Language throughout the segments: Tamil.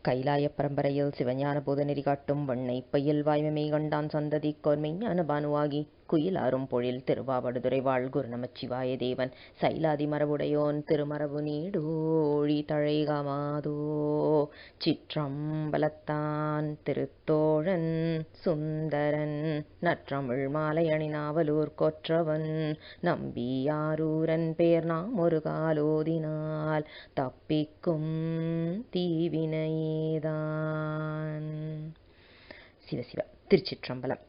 கைலாய பரம்பரையில் சிவஞான போதநெறி காட்டும் வண்ணை பையில் வாய்மை கண்டான் சந்ததி கோர்மை ஞான பானுவாகி குயிலாரும் பொழில் திருவாவடுதுறை வாழ் குரு நமச்சிவாய தேவன் சைலாதி மரபுடையோன் திருமரபு நீடோழி தழைகமாதோ சிற்றம்பலத்தான் திருத்தோழன் சுந்தரன் நற்றமிழ் மாலை அணிநாவலூர் கொற்றவன் நம்பியாரூரன் பேர் நாம் ஒரு காலோதினால் தப்பிக்கும் தீவினையேதான். சிவசிவ. திருச்சிற்றம்பலம்.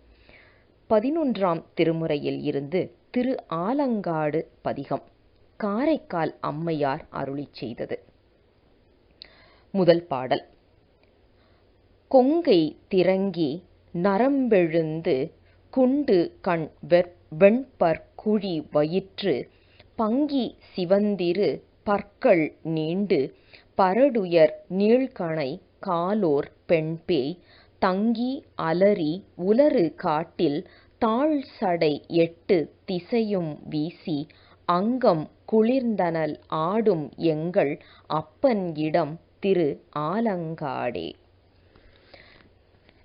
11ஆம் திருமுறையில் இருந்து திரு ஆலங்காடு பதிகம். காரைக்கால் அம்மையார் அருளிச் செய்தது. முதல் பாடல். கொங்கை திரங்கி நரம்பெழுந்து குண்டு கண் வெண்பற்குழி வயிற்று பங்கி சிவந்திரு பற்கள் நீண்டு பரடுயர் நீள்கணை காலோர் பெண்பேய் தங்கி அலறி உலறு காட்டில் தாழ் சடை 8 திசையும் வீசி அங்கம் குளிர்ந்தனல் ஆடும் எங்கள் அப்பன் இடம் திரு ஆலங்காடே.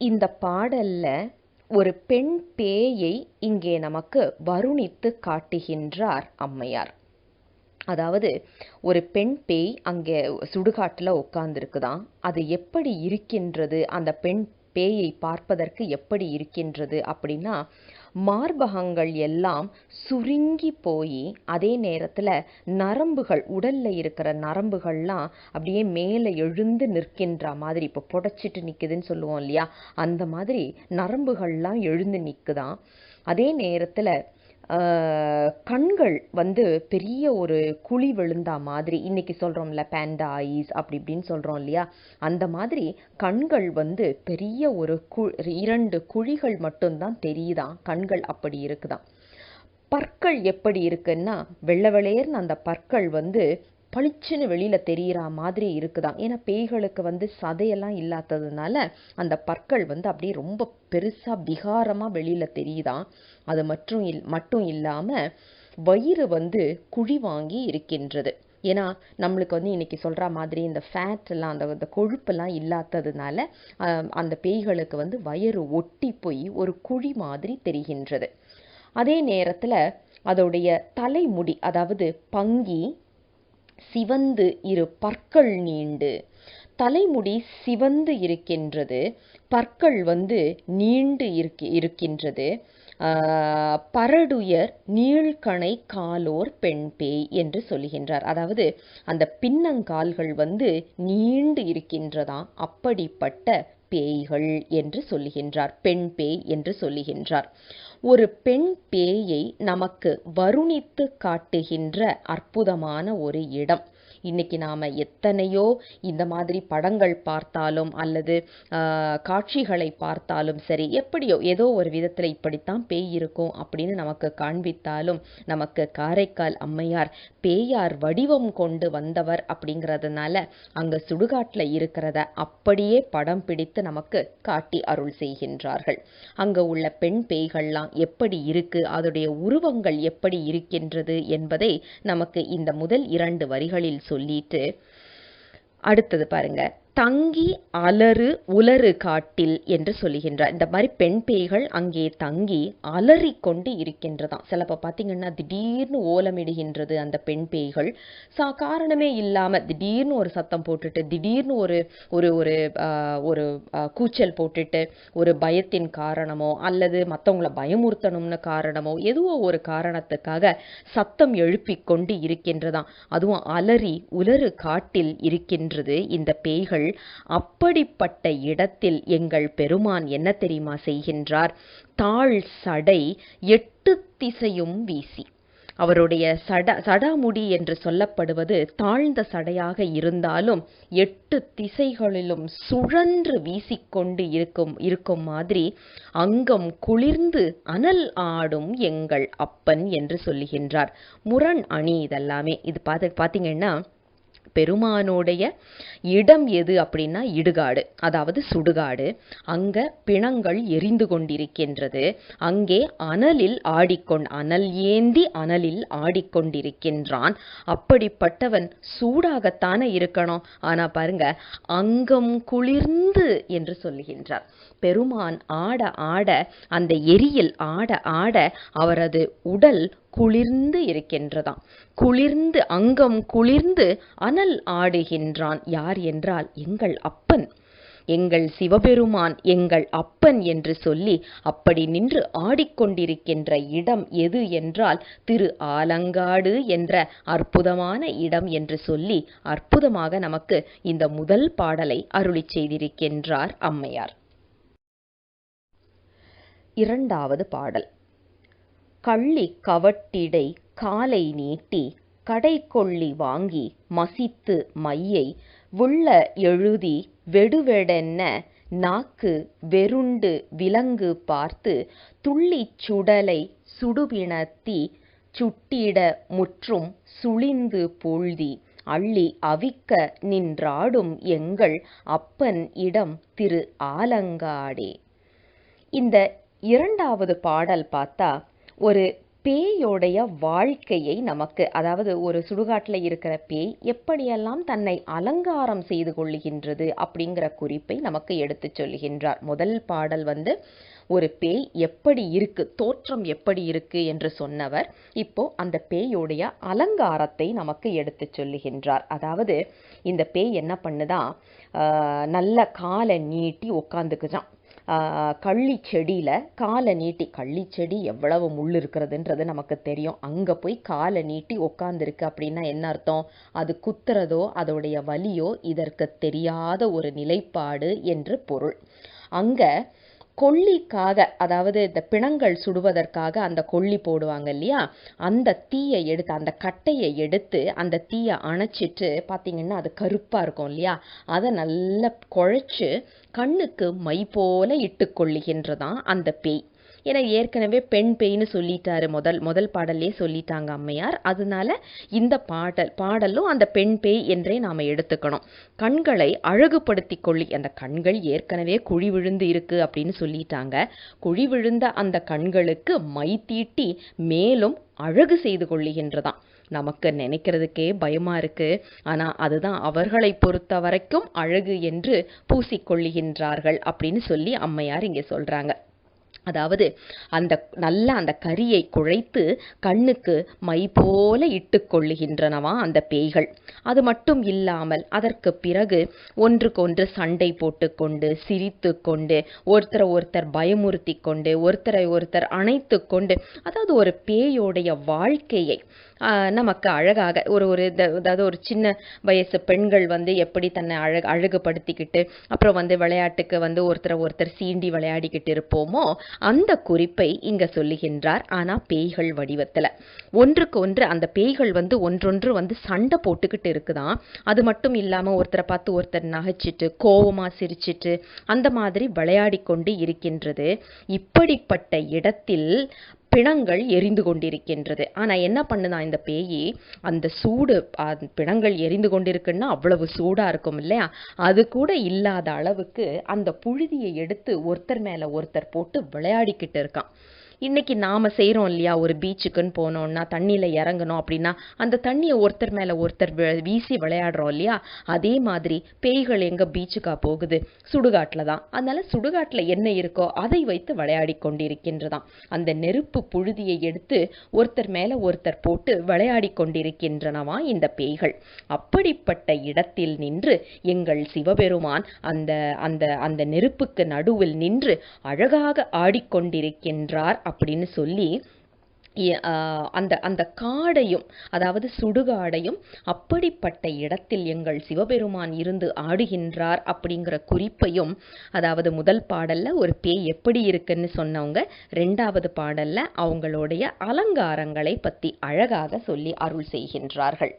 இந்த பாடல்ல ஒரு பெண் பேயை இங்கே நமக்கு வருணித்து காட்டுகின்றார் அம்மையார். அதாவது ஒரு பெண் பேய் அங்கே சுடுகாட்டில் உட்கார்ந்துருக்குதான். அது எப்படி இருக்கின்றது, அந்த பெண் பேயை பார்ப்பதற்கு எப்படி இருக்கின்றது அப்படின்னா, மார்பகங்கள் எல்லாம் சுருங்கி போய் அதே நேரத்தில் நரம்புகள், உடல்ல இருக்கிற நரம்புகள்லாம் அப்படியே மேலே எழுந்து நிற்கின்ற மாதிரி, இப்போ புடைச்சிட்டு நிற்குதுன்னு சொல்லுவோம் இல்லையா, அந்த மாதிரி நரம்புகள்லாம் எழுந்து நிற்குதான். அதே நேரத்தில் கண்கள் பெரிய ஒரு குழி விழுந்தா மாதிரி, இன்னைக்கு சொல்கிறோம்ல பேண்டா ஐஸ் அப்படி இப்படின்னு சொல்கிறோம் இல்லையா, அந்த மாதிரி கண்கள் பெரிய ஒரு 2 குழிகள் மட்டும்தான் தெரியுதான், கண்கள் அப்படி இருக்குதான். பற்கள் எப்படி இருக்குன்னா, வெள்ளை வெளையர்னு அந்த பற்கள் பளிச்சுன்னு வெளியில தெரிகிற மாதிரி இருக்குதான். ஏன்னா பேய்களுக்கு சதையெல்லாம் இல்லாததுனால அந்த பற்கள் அப்படியே ரொம்ப பெருசா விகாரமா வெளியில தெரியுதான். அது மட்டும் இல்லாம வயிறு குழி வாங்கி இருக்கின்றது. ஏன்னா நம்மளுக்கு இன்னைக்கு சொல்ற மாதிரி இந்த ஃபேட் எல்லாம், அந்த கொழுப்பெல்லாம் இல்லாததுனால அந்த பேய்களுக்கு வயிறு ஒட்டி போய் ஒரு குழி மாதிரி தெரிகின்றது. அதே நேரத்துல அதோடைய தலைமுடி, அதாவது பங்கி சிவந்து இரு பற்கள் நீண்டு, தலைமுடி சிவந்து இருக்கின்றது, பற்கள் நீண்டு இருக்கின்றது. பரடுயர் நீள்கணை காலோர் பெண் பேய் என்று சொல்லுகின்றார். அதாவது அந்த பின்னங்கால்கள் நீண்டு இருக்கின்றதாம். அப்படிப்பட்ட பேய்கள் என்று சொல்லுகின்றார், பெண் பேய் என்று சொல்லுகின்றார். ஒரு பெண் பேயை நமக்கு வருணித்து காட்டுகின்ற அற்புதமான ஒரு இடம். இன்னைக்கு நாம எத்தனையோ இந்த மாதிரி படங்கள் பார்த்தாலும் அல்லது காட்சிகளை பார்த்தாலும் சரி, எப்படியோ ஏதோ ஒரு விதத்துல இப்படித்தான் பேய் இருக்கும் அப்படின்னு நமக்கு காண்பித்தாலும், நமக்கு காரைக்கால் அம்மையார் பேயார் வடிவம் கொண்டு வந்தவர் அப்படிங்கிறதுனால அங்க சுடுகாட்டுல இருக்கிறத அப்படியே படம் பிடித்து நமக்கு காட்டி அருள் செய்கின்றார்கள். அங்க உள்ள பெண் பேய்கள்லாம் எப்படி இருக்கு, அதோடைய உருவங்கள் எப்படி இருக்கின்றது என்பதை நமக்கு இந்த முதல் 2 வரிகளில் சொல்லிட்டு அடுத்தது பாருங்க. தங்கி அலறு உலறு காட்டில் என்று சொல்லுகின்றார். இந்த மாதிரி பெண் பேய்கள் அங்கே தங்கி அலறி கொண்டு இருக்கின்றதாம். சிலப்ப பார்த்தீங்கன்னா திடீர்னு ஓலமிடுகின்றது அந்த பெண் பேய்கள். காரணமே இல்லாம திடீர்னு ஒரு சத்தம் போட்டுட்டு, திடீர்னு ஒரு ஒரு ஒரு கூச்சல் போட்டுட்டு, ஒரு பயத்தின் காரணமோ அல்லது மற்றவங்களை பயமுறுத்தணும்னு காரணமோ, எதுவோ ஒரு காரணத்துக்காக சத்தம் எழுப்பி கொண்டு இருக்கின்றதாம். அதுவும் அலறி உலறு காட்டில் இருக்கின்றது இந்த பேய்கள். அப்படிப்பட்ட இடத்தில் எங்கள் பெருமான் என்ன தெரியுமா செய்கின்றார்? தாழ் சடை 8 திசையும் வீசி, அவருடைய சடாமுடி என்று சொல்லப்படுவது தாழ்ந்த சடையாக இருந்தாலும் 8 திசைகளிலும் சுழன்று வீசிக்கொண்டு இருக்கும் மாதிரி அங்கம் குளிர்ந்து அனல் ஆடும் எங்கள் அப்பன் என்று சொல்லுகின்றார். முரண் அணி இதெல்லாமே. இது பார்த்தீங்கன்னா பெருமானுடைய இடம் எது அப்படின்னா இடுகாடு, அதாவது சுடுகாடு. அங்க பிணங்கள் எரிந்து கொண்டிருக்கின்றது. அங்கே அனல் ஏந்தி அனலில் ஆடிக்கொண்டிருக்கின்றான். அப்படிப்பட்டவன் சூடாகத்தானே இருக்கணும். ஆனா பாருங்க, அங்கம் குளிர்ந்து என்று சொல்லுகின்றார். பெருமான் ஆட ஆட, அந்த எரியில் ஆட ஆட அவரது உடல் குளிர்ந்து இருக்கின்றதாம். குளிர்ந்து, அங்கம் குளிர்ந்து அனல் ஆடுகின்றான். யார் என்றால் எங்கள் அப்பன், எங்கள் சிவபெருமான், எங்கள் அப்பன் என்று சொல்லி அப்படி நின்று ஆடிக்கொண்டிருக்கின்ற இடம் எது என்றால் திரு ஆலங்காடு என்ற அற்புதமான இடம் என்று சொல்லி அற்புதமாக நமக்கு இந்த முதல் பாடலை அருளிச் செய்திருக்கின்றார் அம்மையார். இரண்டாவது பாடல். கள்ளி கவட்டிடை காலை நீட்டி கடைக்கொள்ளி வாங்கி மசித்து மையை உள்ள எழுதி வெடுவெடென்ன நாக்கு வெருண்டு விலங்கு பார்த்து துள்ளிச் சுடலை சுடுபிணத்தி சுட்டிட முற்றும் சுழிந்து பூழ்தி அள்ளி அவிக்க நின்றாடும் எங்கள் அப்பன் இடம் திரு ஆலங்காடே. இந்த இரண்டாவது பாடல் பார்த்தா ஒரு பேயோடைய வாழ்க்கையை நமக்கு, அதாவது ஒரு சுடுகாட்டில் இருக்கிற பேய் எப்படியெல்லாம் தன்னை அலங்காரம் செய்து கொள்ளுகின்றது அப்படிங்கிற குறிப்பை நமக்கு எடுத்து சொல்லுகின்றார். முதல் பாடல் ஒரு பேய் எப்படி இருக்கு, தோற்றம் எப்படி இருக்கு என்று சொன்னவர் இப்போ அந்த பேயோடைய அலங்காரத்தை நமக்கு எடுத்து சொல்லுகின்றார். அதாவது இந்த பேய் என்ன பண்ணுதான், நல்ல காலை நீட்டி உட்காந்துக்குதான். கள்ளி செடியில் காலை நீட்டி, கள்ளி செடி எவ்வளவு முள் இருக்கிறதுன்றது நமக்கு தெரியும். அங்கே போய் காலை நீட்டி உட்காந்துருக்கு அப்படின்னா என்ன அர்த்தம்? அது குத்துறதோ அதோடைய வலியோ இதற்கு தெரியாத ஒரு நிலைப்பாடு என்று பொருள். அங்கே கொள்ளிக்காக, அதாவது இந்த பிணங்கள் சுடுவதற்காக அந்த கொள்ளி போடுவாங்க இல்லையா, அந்த தீயை எடுத்து, அந்த கட்டையை எடுத்து அந்த தீயை அணைச்சிட்டு பார்த்தீங்கன்னா அது கருப்பாக இருக்கும் இல்லையா, அதை நல்லா குழைச்சி கண்ணுக்கு மை போல இட்டு கொள்ளுகின்றதான் அந்த பேய். ஏன்னா ஏற்கனவே பெண் பேய்னு சொல்லிட்டாரு, முதல் பாடல்லே சொல்லிட்டாங்க அம்மையார். அதனால இந்த பாடலும் அந்த பெண் பேய் என்றே நாம் எடுத்துக்கணும். கண்களை அழகுபடுத்தி கொள்ளி, அந்த கண்கள் ஏற்கனவே குழி விழுந்து இருக்கு அப்படின்னு சொல்லிட்டாங்க. குழி விழுந்த அந்த கண்களுக்கு மை தீட்டி மேலும் அழகு செய்து கொள்ளுகின்றதாம். நமக்கு நினைக்கிறதுக்கே பயமா இருக்கு. ஆனா அதுதான் அவர்களை பொறுத்த வரைக்கும் அழகு என்று பூசிக்கொள்ளுகின்றார்கள் அப்படின்னு சொல்லி அம்மையார் இங்கே சொல்றாங்க. அதாவது அந்த கரியை குழைத்து கண்ணுக்கு மை போல இட்டு கொள்ளுகின்றனவா அந்த பேய்கள். அது மட்டும் இல்லாமல் அதற்கு பிறகு ஒன்றுக்கொன்று சண்டை போட்டுக்கொண்டு, சிரித்து கொண்டு, ஒருத்தர் பயமுறுத்தி கொண்டு, ஒருத்தர் அணைத்து கொண்டு, அதாவது ஒரு பேயோடைய வாழ்க்கையை நமக்கு அழகாக அதாவது ஒரு சின்ன வயசு பெண்கள் எப்படி தன்னை அழகுபடுத்திக்கிட்டு அப்புறம் விளையாட்டுக்கு ஒருத்தர் சீண்டி விளையாடிக்கிட்டு இருப்போமோ அந்த குறிப்பை இங்க சொல்லுகின்றார். ஆனா பேய்கள் வடிவத்துல ஒன்றுக்கு ஒன்று அந்த பேய்கள் ஒன்றொன்று சண்டை போட்டுக்கிட்டு இருக்குதான். அது மட்டும் இல்லாம ஒருத்தரை பார்த்து ஒருத்தர் நகைச்சிட்டு கோவமா சிரிச்சிட்டு அந்த மாதிரி விளையாடி கொண்டு இருக்கின்றது. இப்படிப்பட்ட இடத்தில் பிணங்கள் எரிந்து கொண்டிருக்கின்றது. ஆனா என்ன பண்ணுதான் இந்த பேயி, அந்த சூடு, பிணங்கள் எரிந்து கொண்டிருக்குன்னா அவ்வளவு சூடா இருக்கும் இல்லையா, அது கூட இல்லாத அளவுக்கு அந்த புழுதியை எடுத்து ஒருத்தர் மேல ஒருத்தர் போட்டு விளையாடிக்கிட்டு இருக்கான். இன்னைக்கு நாம செய்யறோம் இல்லையா, ஒரு பீச்சுக்குன்னு போனோம்னா தண்ணியில இறங்கணும் அப்படின்னா அந்த தண்ணியை ஒருத்தர் மேல ஒருத்தர் வீசி விளையாடுறோம் இல்லையா, அதே மாதிரி பேய்கள் எங்க பீச்சுக்கா போகுது, சுடுகாட்டுல தான். அதனால சுடுகாட்டுல என்ன இருக்கோ அதை வைத்து விளையாடி கொண்டிருக்கின்றதாம். அந்த நெருப்பு புழுதியை எடுத்து ஒருத்தர் மேல ஒருத்தர் போட்டு விளையாடி கொண்டிருக்கின்றனவா இந்த பேய்கள். அப்படிப்பட்ட இடத்தில் நின்று எங்கள் சிவபெருமான் அந்த அந்த அந்த நெருப்புக்கு நடுவில் நின்று அழகாக ஆடிக்கொண்டிருக்கின்றார் அப்படின்னு சொல்லி அந்த காடையும், அதாவது சுடுகாடையும் அப்படிப்பட்ட இடத்தில் எங்கள் சிவபெருமான் இருந்து ஆடுகின்றார் அப்படிங்கிற குறிப்பையும், அதாவது முதல் பாடல்ல ஒரு பேய் எப்படி இருக்குன்னு சொன்னவங்க இரண்டாவது பாடல்ல அவங்களுடைய அலங்காரங்களை பத்தி அழகாக சொல்லி அருள் செய்கின்றார்கள்.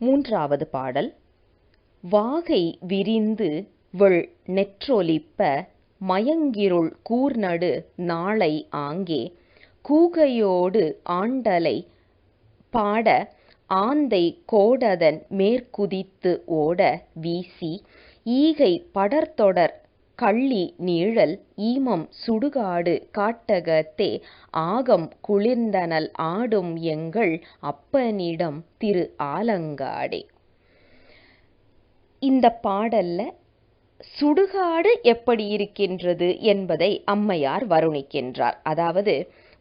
மூன்றாவது பாடல். வாகை விரிந்து வெள் நெற்றொலிப்ப மயங்கிருள் கூர்நடு நாளை ஆங்கே கூகையோடு ஆண்டலை பாட ஆந்தை கோடதன் மேற்குதித்து ஓட வீசி ஈகை படர்தொடர் கள்ளி நீழல் ஈமம் சுடுகாடு காட்டகத்தே ஆகம் குளிர்ந்தனல் ஆடும் எங்கள் அப்பனிடம் திரு ஆலங்காடே. இந்த பாடல்ல சுடுகாடு எப்படி இருக்கின்றது என்பதை அம்மையார் வருணிக்கின்றார். அதாவது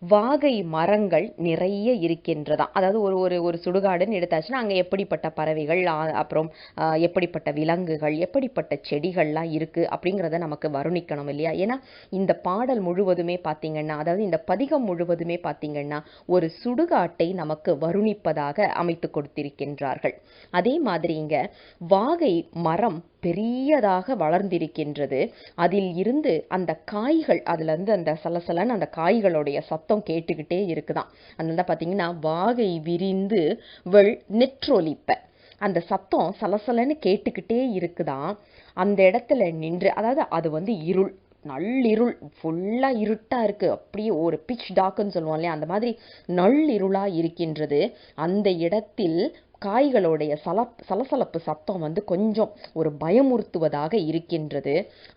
வாகை மரங்கள் நிறைய இருக்கின்றதாம். அதாவது ஒரு ஒரு ஒரு சுடுகாடுன்னு எடுத்தாச்சுன்னா அங்கே எப்படிப்பட்ட பறவைகள், அப்புறம் எப்படிப்பட்ட விலங்குகள், எப்படிப்பட்ட செடிகள்லாம் இருக்குது அப்படிங்கிறத நமக்கு வருணிக்கணும் இல்லையா? ஏன்னா இந்த பாடல் முழுவதுமே பார்த்திங்கன்னா, அதாவது இந்த பதிகம் முழுவதுமே பார்த்திங்கன்னா ஒரு சுடுகாட்டை நமக்கு வருணிப்பதாக அமைத்து கொடுத்திருக்கின்றார்கள். அதே மாதிரி இங்கே வாகை மரம் பெரியதாக வளர்ந்திருக்கின்றது. அதில் இருந்து அந்த காய்கள், அதுல இருந்து அந்த சலசலன்னு அந்த காய்களுடைய சத்தம் கேட்டுக்கிட்டே இருக்குதான். அதனால பார்த்தீங்கன்னா வாகை விரிந்து நெற்றொலிப்ப அந்த சத்தம் சலசலன்னு கேட்டுக்கிட்டே இருக்குதான். அந்த இடத்துல நின்று, அதாவது அது இருள், நள்ளிருள், ஃபுல்லாக இருட்டாக இருக்குது. அப்படியே ஒரு பிச் டாக்குன்னு சொல்லுவோம் இல்லையா, அந்த மாதிரி நள்ளிருளாக இருக்கின்றது. அந்த இடத்தில் காய்களுடைய சலசலப்பு சத்தம் கொஞ்சம் ஒரு பயமுறுத்துவதாக இருக்கின்றது.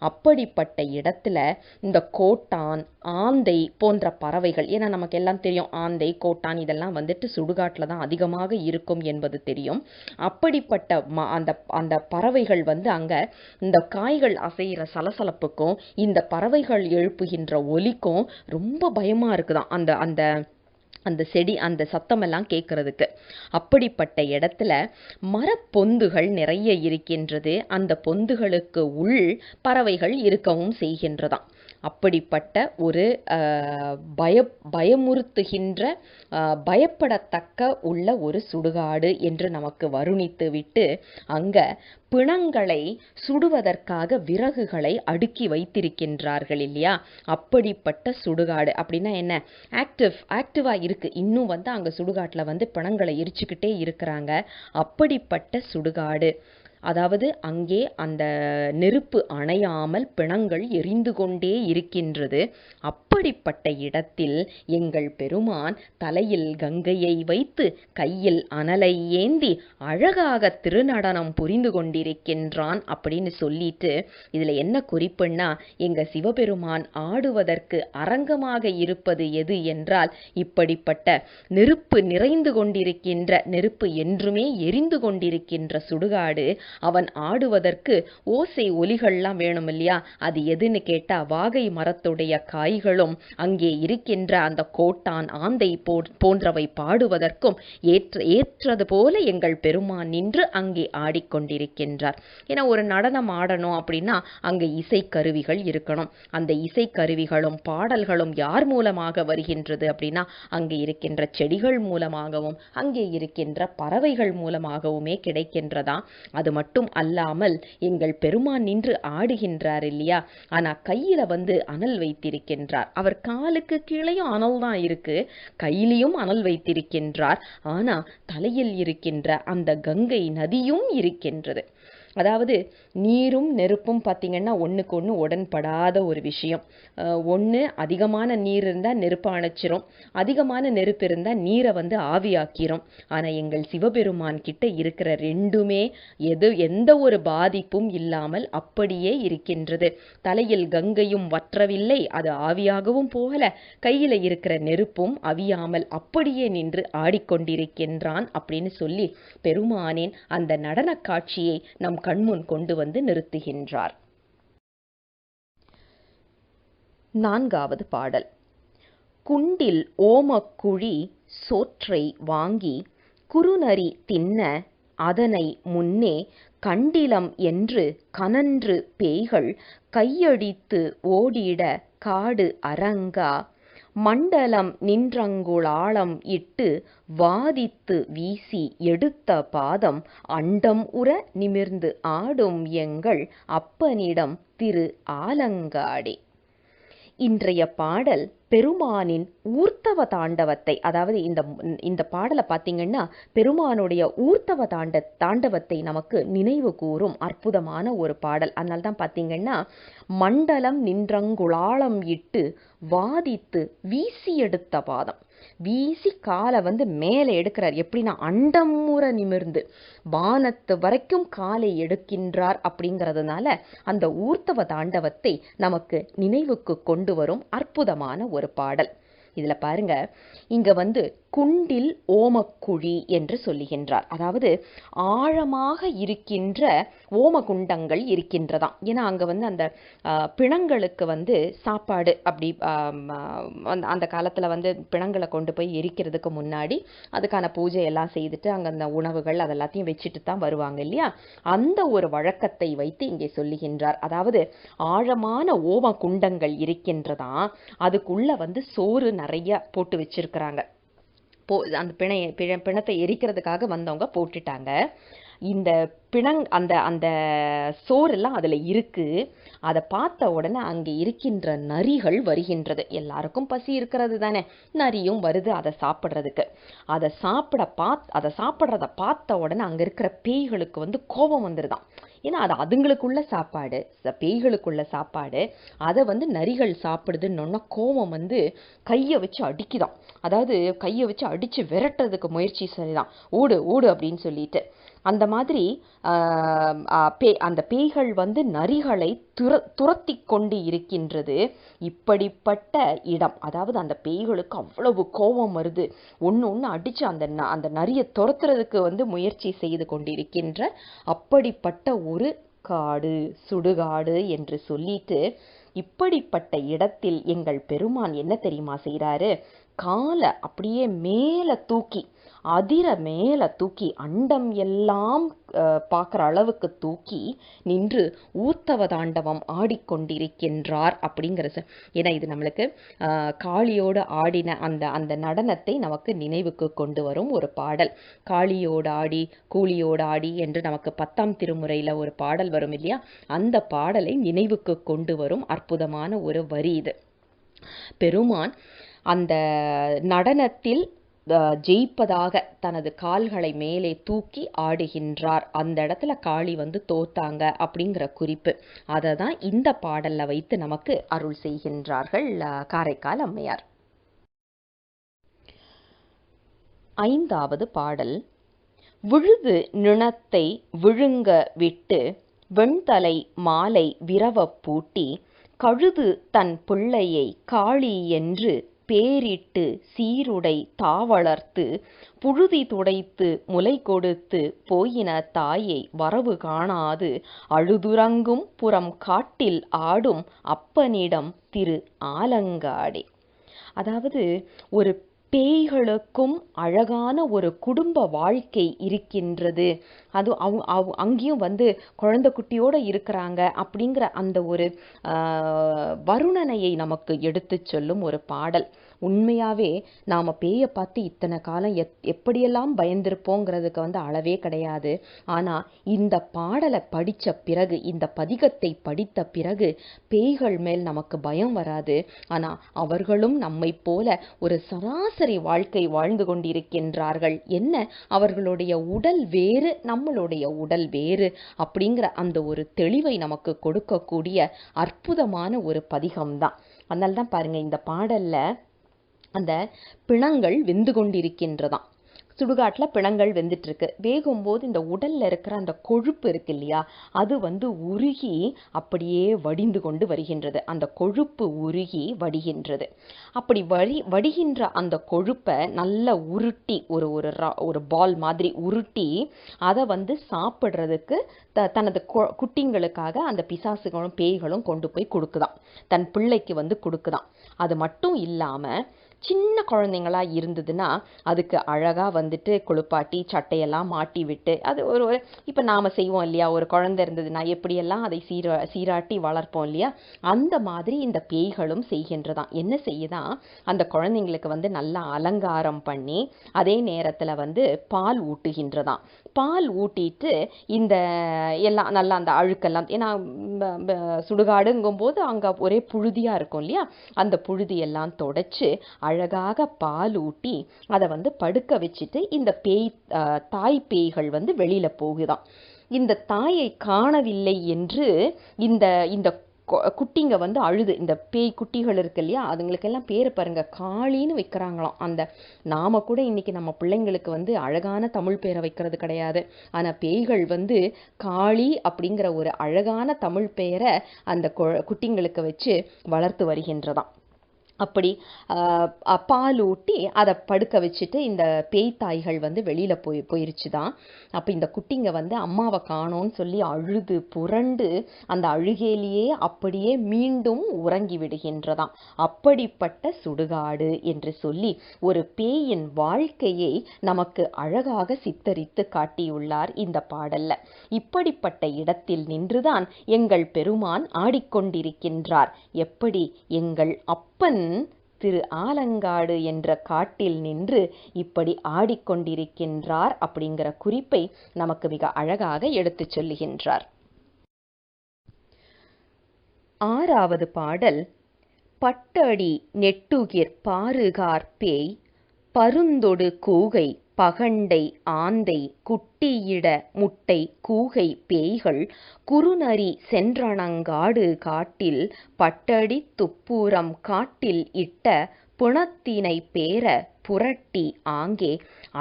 அப்படிப்பட்ட இடத்துல இந்த கோட்டான், ஆந்தை போன்ற பறவைகள், ஏன்னா நமக்கு எல்லாம் தெரியும் ஆந்தை, கோட்டான் இதெல்லாம் சுடுகாட்டில் தான் அதிகமாக இருக்கும் என்பது தெரியும். அப்படிப்பட்ட அந்த அந்த பறவைகள் அங்கே இந்த காய்கள் அசைகிற சலசலப்புக்கும் இந்த பறவைகள் எழுப்புகின்ற ஒலிக்கும் ரொம்ப பயமாக இருக்குதான் அந்த அந்த அந்த செடி, அந்த சத்தமெல்லாம் கேட்கறதுக்கு. அப்படிப்பட்ட இடத்துல மரப்பொந்துகள் நிறைய இருக்கின்றது. அந்த பொந்துகளுக்கு உள் பறவைகள் இருக்கவும் செய்கின்றதாம். அப்படிப்பட்ட ஒரு பயமுறுத்துகின்ற, பயப்படத்தக்க உள்ள ஒரு சுடுகாடு என்று நமக்கு வருணித்து விட்டு அங்கே பிணங்களை சுடுவதற்காக விறகுகளை அடுக்கி வைத்திருக்கின்றார்கள் இல்லையா? அப்படிப்பட்ட சுடுகாடு அப்படின்னா என்ன? ஆக்டிவா இருக்கு. இன்னும் அங்கே சுடுகாட்டில் பிணங்களை எரிச்சுக்கிட்டே இருக்கிறாங்க. அப்படிப்பட்ட சுடுகாடு, அதாவது அங்கே அந்த நெருப்பு அணையாமல் பிணங்கள் எரிந்து கொண்டே இருக்கின்றது. அப்படிப்பட்ட இடத்தில் எங்கள் பெருமான் தலையில் கங்கையை வைத்து கையில் அனலை ஏந்தி அழகாக திருநடனம் புரிந்து கொண்டிருக்கின்றான் அப்படின்னு சொல்லிட்டு, இதுல என்ன குறிப்புன்னா, எங்க சிவபெருமான் ஆடுவதற்கு அரங்கமாக இருப்பது எது என்றால் இப்படிப்பட்ட நெருப்பு நிறைந்து கொண்டிருக்கின்ற, நெருப்பு என்றுமே எரிந்து கொண்டிருக்கின்ற சுடுகாடு. அவன் ஆடுவதற்கு ஓசை ஒலிகள்லாம் வேணும் இல்லையா? அது எதுன்னு கேட்டா வாகை மரத்துடைய காய்களும் அங்கே இருக்கின்ற அந்த கோட்டான், ஆந்தை போன்றவை பாடுவதற்கும் ஏற்றது போல எங்கள் பெருமான் நின்று அங்கே ஆடிக்கொண்டிருக்கின்றார். ஏன்னா ஒரு நடனம் ஆடணும் அப்படின்னா அங்கே இசைக்கருவிகள் இருக்கணும். அந்த இசைக்கருவிகளும் பாடல்களும் யார் மூலமாக வருகின்றது அப்படின்னா அங்கே இருக்கின்ற செடிகள் மூலமாகவும் அங்கே இருக்கின்ற பறவைகள் மூலமாகவுமே கிடைக்கின்றதா. அது மட்டும் அல்லாமல் எங்கள் பெருமான் நின்று ஆடுகின்றார் இல்லையா? ஆனா கையில அனல் வைத்திருக்கின்றார். அவர் காலுக்கு கீழேயும் அனல் தான் இருக்கு, கையிலையும் அனல் வைத்திருக்கின்றார். ஆனா தலையில் இருக்கின்ற அந்த கங்கை நதியும் இருக்கின்றது. அதாவது நீரும் நெருப்பும் பார்த்தீங்கன்னா ஒன்றுக்கு ஒன்று உடன்படாத ஒரு விஷயம். ஒன்று அதிகமான நீர் இருந்தால் நெருப்பு அணைச்சிரும், அதிகமான நெருப்பு இருந்தால் நீரை ஆவியாக்கிரும். ஆனால் எங்கள் சிவபெருமான் கிட்ட இருக்கிற ரெண்டுமே எந்த ஒரு பாதிப்பும் இல்லாமல் அப்படியே இருக்கின்றது. தலையில் கங்கையும் வற்றவில்லை, அது ஆவியாகவும் போகல, கையில் இருக்கிற நெருப்பும் அவியாமல் அப்படியே நின்று ஆடிக்கொண்டிருக்கின்றான் அப்படின்னு சொல்லி பெருமானின் அந்த நடன காட்சியை நம் கண்முன் கொண்டு நிறுத்துகின்றார். 4வது பாடல். குண்டில் ஓமக்குழி சோற்றை வாங்கி குறுநரி தின்ன அதனை முன்னே கண்டிலம் என்று கனன்று பேய்கள் கையடித்து ஓடிட காடு அரங்கா மண்டலம் நின்றங்குளாளம் இட்டு வாதித்து வீசி எடுத்த பாதம் அண்டம் உற நிமிர்ந்து ஆடும் எங்கள் அப்பனிடம் திரு ஆலங்காடே. இன்றைய பாடல் பெருமானின் ஊர்த்தவ தாண்டவத்தை, அதாவது இந்த பாடலை பார்த்தீங்கன்னா பெருமானுடைய ஊர்த்தவ தாண்டவத்தை நமக்கு நினைவு கூறும் அற்புதமான ஒரு பாடல். அதனால தான் பார்த்தீங்கன்னா மண்டலம் நின்றங்குளாளம் இட்டு வாதித்து வீசி எடுத்த பாதம். வீசி காலை வந்து மேலே எடுக்கிறார். எப்படின்னா அண்டமுற நிமிர்ந்து வானத்து வரைக்கும் காலை எடுக்கின்றார். அப்படிங்கிறதுனால அந்த ஊர்த்தவ தாண்டவத்தை நமக்கு நினைவுக்கு கொண்டு வரும் அற்புதமான ஒரு பாடல். இதுல பாருங்க, இங்க வந்து குண்டில் ஓமக்குழி என்று சொல்லுகின்றார். அதாவது ஆழமாக இருக்கின்ற ஓமகுண்டங்கள் இருக்கின்றதாம். ஏன்னா அங்க வந்து அந்த பிணங்களுக்கு வந்து சாப்பாடு அப்படி அந்த காலத்துல வந்து பிணங்களை கொண்டு போய் எரிக்கிறதுக்கு முன்னாடி அதுக்கான பூஜை எல்லாம் செய்துட்டு அங்க அந்த உணவுகள் அதெல்லாத்தையும் வச்சுட்டு தான் வருவாங்க இல்லையா. அந்த ஒரு வழக்கத்தை வைத்து இங்கே சொல்லுகின்றார். அதாவது ஆழமான ஓம குண்டங்கள் இருக்கின்றதாம். அதுக்குள்ள வந்து சோறு நிறைய போட்டு வச்சிருக்கிறாங்க. அந்த பிணத்தை எரிக்கிறதுக்காக வந்தவங்க போட்டுட்டாங்க. இந்த அந்த அந்த சோறெல்லாம் அதுல இருக்கு. அதை பார்த்த உடனே அங்கே இருக்கின்ற நரிகள் வருகின்றது. எல்லாருக்கும் பசி இருக்கிறது தானே, நரியும் வருது அதை சாப்பிட்றதுக்கு. அதை சாப்பிட்றத பார்த்த உடனே அங்க இருக்கிற பேய்களுக்கு வந்து கோபம் வந்துருதான். ஏன்னா அது அதுங்களுக்குள்ள சாப்பாடு, பேய்களுக்குள்ள சாப்பாடு, அதை வந்து நரிகள் சாப்பிடுதுன்னு கோபம் வந்து கையை வச்சு அடிக்குதான். அதாவது கையை வச்சு அடிச்சு விரட்டுறதுக்கு முயற்சி சரிதான், ஓடு ஓடு அப்படின்னு சொல்லிட்டு. அந்த மாதிரி அந்த பேய்கள் வந்து நரிகளை துரத்தி கொண்டு இருக்கின்றது. இப்படிப்பட்ட இடம், அதாவது அந்த பேய்களுக்கு அவ்வளவு கோபம் வருது. ஒன்று அடிச்சு அந்த நரியை துரத்துறதுக்கு வந்து முயற்சி செய்து கொண்டிருக்கின்ற அப்படிப்பட்ட ஒரு காடு, சுடுகாடு என்று சொல்லிட்டு, இப்படிப்பட்ட இடத்தில் எங்கள் பெருமான் என்ன தெரியுமா செய்யறாரு? காலை அப்படியே மேல தூக்கி, அதிர மேல தூக்கி, அண்டம் எல்லாம் பார்க்குற அளவுக்கு தூக்கி நின்று ஊர்த்தவ தாண்டவம் ஆடிக்கொண்டிருக்கின்றார் அப்படிங்கிறது. ஏன்னா இது நம்மளுக்கு காளியோடு ஆடின அந்த நடனத்தை நமக்கு நினைவுக்கு கொண்டு வரும் ஒரு பாடல். காளியோடு ஆடி கூலியோடு ஆடி என்று நமக்கு 10ஆம் திருமுறையில ஒரு பாடல் வரும் இல்லையா, அந்த பாடலை நினைவுக்கு கொண்டு வரும் அற்புதமான ஒரு வரி இது. பெருமான் அந்த நடனத்தில் ஜெயிப்பதாக தனது கால்களை மேலே தூக்கி ஆடுகின்றார். அந்த இடத்துல காளி வந்து தோத்தாங்க அப்படிங்கிற குறிப்பு. அதை தான் இந்த பாடல்ல வைத்து நமக்கு அருள் செய்கின்றார்கள் காரைக்கால் அம்மையார். 5வது பாடல். விழுது நிணத்தை விழுங்க விட்டு வெண்தலை மாலை விரவ பூட்டி கழுது தன் பிள்ளையை காளி என்று பேரிட்டு சீருடை தாவளர்த்து புழுதி துடைத்து முலை கொடுத்து போயின தாயை வரவு காணாது அழுதுறங்கும் புறம் காட்டில் ஆடும் அப்பனிடம் திரு ஆலங்காடே. அதாவது ஒரு பேய்களுக்கும் அழகான ஒரு குடும்ப வாழ்க்கை இருக்கின்றது. அது அங்கேயும் வந்து குழந்தை குட்டியோட இருக்கிறாங்க அப்படிங்கிற அந்த ஒரு வருணனையை நமக்கு எடுத்து சொல்லும் ஒரு பாடல். உண்மையாவே நாம பேயை பார்த்து இத்தனை காலம் எப்படியெல்லாம் பயந்திருப்போங்கிறதுக்கு வந்து அளவே கிடையாது. ஆனா இந்த பாடலை படிச்ச பிறகு, இந்த பதிகத்தை படித்த பிறகு பேய்கள் மேல் நமக்கு பயம் வராது. ஆனா அவர்களும் நம்மை போல ஒரு சராசரி வாழ்க்கை வாழ்ந்து கொண்டிருக்கின்றார்கள். என்ன, அவர்களுடைய உடல் வேறு, நம்மளுடைய உடல் வேறு அப்படிங்கிற அந்த ஒரு தெளிவை நமக்கு கொடுக்கக்கூடிய அற்புதமான ஒரு பதிகம்தான். அதனால தான் பாருங்க, இந்த பாடல்ல அந்த பிணங்கள் வெந்து கொண்டிருக்கின்றதாம். சுடுகாட்டில் பிணங்கள் வெந்துட்டு இருக்கு. வேகும்போது இந்த உடல்ல இருக்கிற அந்த கொழுப்பு இருக்கு இல்லையா, அது வந்து உருகி அப்படியே வடிந்து கொண்டு வருகின்றது. அந்த கொழுப்பு உருகி வடிகின்றது. அப்படி வடிகின்ற அந்த கொழுப்பை நல்லா உருட்டி ஒரு பால் மாதிரி உருட்டி அதை வந்து சாப்பிட்றதுக்கு தனது குட்டிங்களுக்காக அந்த பிசாசுகளும் பேய்களும் கொண்டு போய் கொடுக்குதாம். தன் பிள்ளைக்கு வந்து கொடுக்குதாம். அது மட்டும் இல்லாம சின்ன குழந்தைங்களா இருந்ததுன்னா அதுக்கு அழகா வந்துட்டு குளிப்பாட்டி சட்டையெல்லாம் மாட்டி விட்டு, அது ஒரு இப்போ நாம செய்வோம் இல்லையா, ஒரு குழந்தை இருந்ததுன்னா எப்படியெல்லாம் அதை சீராட்டி வளர்ப்போம் இல்லையா, அந்த மாதிரி இந்த பேய்களும் செய்கின்றதாம். என்ன செய்யுதான், அந்த குழந்தைங்களுக்கு வந்து நல்லா அலங்காரம் பண்ணி அதே நேரத்துல வந்து பால் ஊட்டுகின்றதாம். பால் ஊட்டிட்டு இந்த எல்லாம் நல்லா அந்த அழுக்கெல்லாம், ஏன்னா சுடுகாடுங்கும் போது அங்க ஒரே புழுதியா இருக்கும் இல்லையா, அந்த புழுதியெல்லாம் தொடச்சு அழகாக பால் ஊட்டி அதை வந்து படுக்க வச்சுட்டு இந்த தாய் பேய்கள் வந்து வெளியில போகுதாம். இந்த தாயை காணவில்லை என்று இந்த இந்த குட்டிங்க வந்து அழுது, இந்த பேய் குட்டிகள் இருக்கு இல்லையா, அதுங்களுக்கெல்லாம் பேரை பாருங்க, காளின்னு வைக்கிறாங்களாம். அந்த நாம கூட இன்னைக்கு நம்ம பிள்ளைங்களுக்கு வந்து அழகான தமிழ் பேரை வைக்கிறது கிடையாது. ஆனா பேய்கள் வந்து காளி அப்படிங்கிற ஒரு அழகான தமிழ் பெயரை அந்த குட்டிங்களுக்கு வச்சு வளர்த்து வருகின்றதாம். அப்படி பாலூட்டி அதை படுக்க வச்சுட்டு இந்த பேய் தாய்கள் வந்து வெளியில போயிருச்சுதான். அப்ப இந்த குட்டிங்க வந்து அம்மாவை காணோன்னு சொல்லி அழுது புரண்டு அந்த அழுகையிலேயே அப்படியே மீண்டும் உறங்கி விடுகின்றதாம். அப்படிப்பட்ட சுடுகாடு என்று சொல்லி ஒரு பேயின் வாழ்க்கையை நமக்கு அழகாக சித்தரித்து காட்டியுள்ளார் இந்த பாடல்ல. இப்படிப்பட்ட இடத்தில் நின்றுதான் எங்கள் பெருமான் ஆடிக்கொண்டிருக்கின்றார். எப்படி? எங்கள் அப்பன் திரு ஆலங்காடு என்ற காட்டில் நின்று இப்படி ஆடிக்கொண்டிருக்கின்றார் அப்படிங்கிற குறிப்பை நமக்கு மிக அழகாக எடுத்துச் சொல்லுகின்றார். 6வது பாடல். பட்டடி நெட்டுகிர் பாருகார் பேய் பருந்தொடு கூகை பகண்டை ஆந்தை குட்டியிட முட்டை கூகை பேய்கள் குறுநரி சென்றணங்காடு காட்டில் பட்டடி துப்புரம் காட்டில் இட்ட புணத்தினை பேர புரட்டி ஆங்கே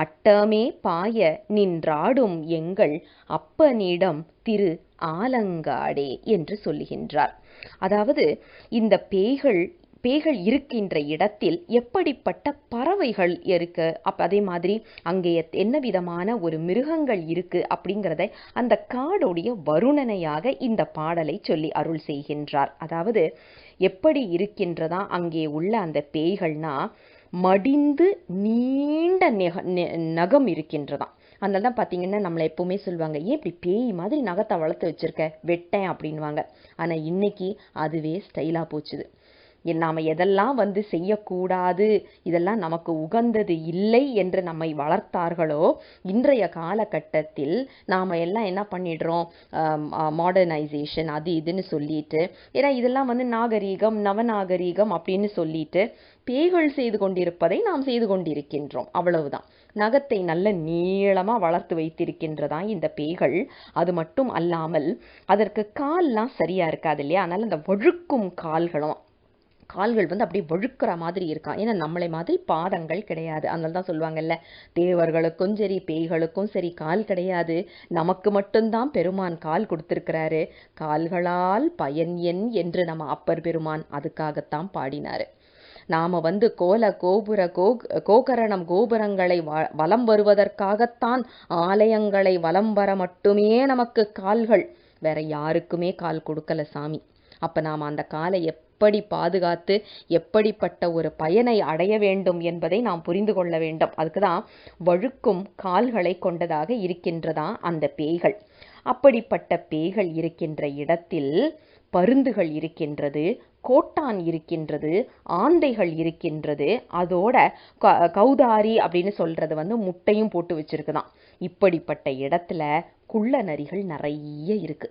அட்டமே பாய நின்றாடும் எங்கள் அப்பனிடம் திரு ஆலங்காடே என்று சொல்லுகின்றார். அதாவது இந்த பேய்கள் இருக்கின்ற இடத்தில் எப்படிப்பட்ட பறவைகள் இருக்கு, அதே மாதிரி அங்கே என்ன விதமான ஒரு மிருகங்கள் இருக்கு அப்படிங்கிறத அந்த காடுடைய வருணனையாக இந்த பாடலை சொல்லி அருள் செய்கின்றார். அதாவது எப்படி இருக்கின்றதா அங்கே உள்ள அந்த பேய்கள்னா, மடிந்து நீண்ட நகம் இருக்கின்றதாம். அதனால தான் பார்த்தீங்கன்னா நம்மளை எப்பவுமே சொல்லுவாங்க, ஏன் இப்படி பேய் மாதிரி நகத்தை வளர்த்து வச்சிருக்க, வெட்டேன் அப்படின்வாங்க. ஆனால் இன்னைக்கு அதுவே ஸ்டைலாக போச்சுது. நாம் எதெல்லாம் வந்து செய்யக்கூடாது, இதெல்லாம் நமக்கு உகந்தது இல்லை என்று நம்மை வளர்த்தார்களோ, இன்றைய காலகட்டத்தில் நாம் எல்லாம் என்ன பண்ணிடுறோம், மாடர்னைசேஷன் அது இதுன்னு சொல்லிட்டு, ஏன்னா இதெல்லாம் வந்து நாகரீகம் நவநாகரீகம் அப்படின்னு சொல்லிட்டு பேய்கள் செய்து கொண்டிருப்பதை நாம் செய்து கொண்டிருக்கின்றோம். அவ்வளவுதான். நகத்தை நல்ல நீளமாக வளர்த்து வைத்திருக்கின்றதா இந்த பேய்கள். அது மட்டும் அல்லாமல் அதற்கு கால்லாம் சரியா இருக்காது இல்லையா, அதனால அந்த வழுக்கும் கால்கள் வந்து அப்படியே வழுக்கிற மாதிரி இருக்கான். ஏன்னா நம்மளை மாதிரி பாதங்கள் கிடையாது. அதனால தான் சொல்லுவாங்கல்ல, தேவர்களுக்கும் சரி பேய்களுக்கும் சரி கால் கிடையாது, நமக்கு மட்டும்தான் பெருமான் கால் கொடுத்திருக்கிறாரு. கால்களால் பயன் என் என்று நம்ம அப்பர் பெருமான் அதுக்காகத்தான் பாடினாரு. நாம வந்து கோகரணம் கோபுரங்களை வலம் வருவதற்காகத்தான் ஆலயங்களை வலம் வர மட்டுமே நமக்கு கால்கள், வேற யாருக்குமே கால் கொடுக்கல சாமி. அப்ப நாம அந்த காலை எப்படி பாதுகாத்து எப்படிப்பட்ட ஒரு பயனை அடைய வேண்டும் என்பதை நாம் புரிந்து கொள்ள வேண்டும். அதுக்குதான் வழுக்கும் கால்களை கொண்டதாக இருக்கின்றதா அந்த பேய்கள். அப்படிப்பட்ட பேய்கள் இருக்கின்ற இடத்தில் பருந்துகள் இருக்கின்றது, கோட்டான் இருக்கின்றது, ஆந்தைகள் இருக்கின்றது, அதோட கௌதாரி அப்படின்னு சொல்றது வந்து முட்டையும் போட்டு வச்சிருக்குதான். இப்படிப்பட்ட இடத்துல குள்ள நரிகள் நிறைய இருக்கு.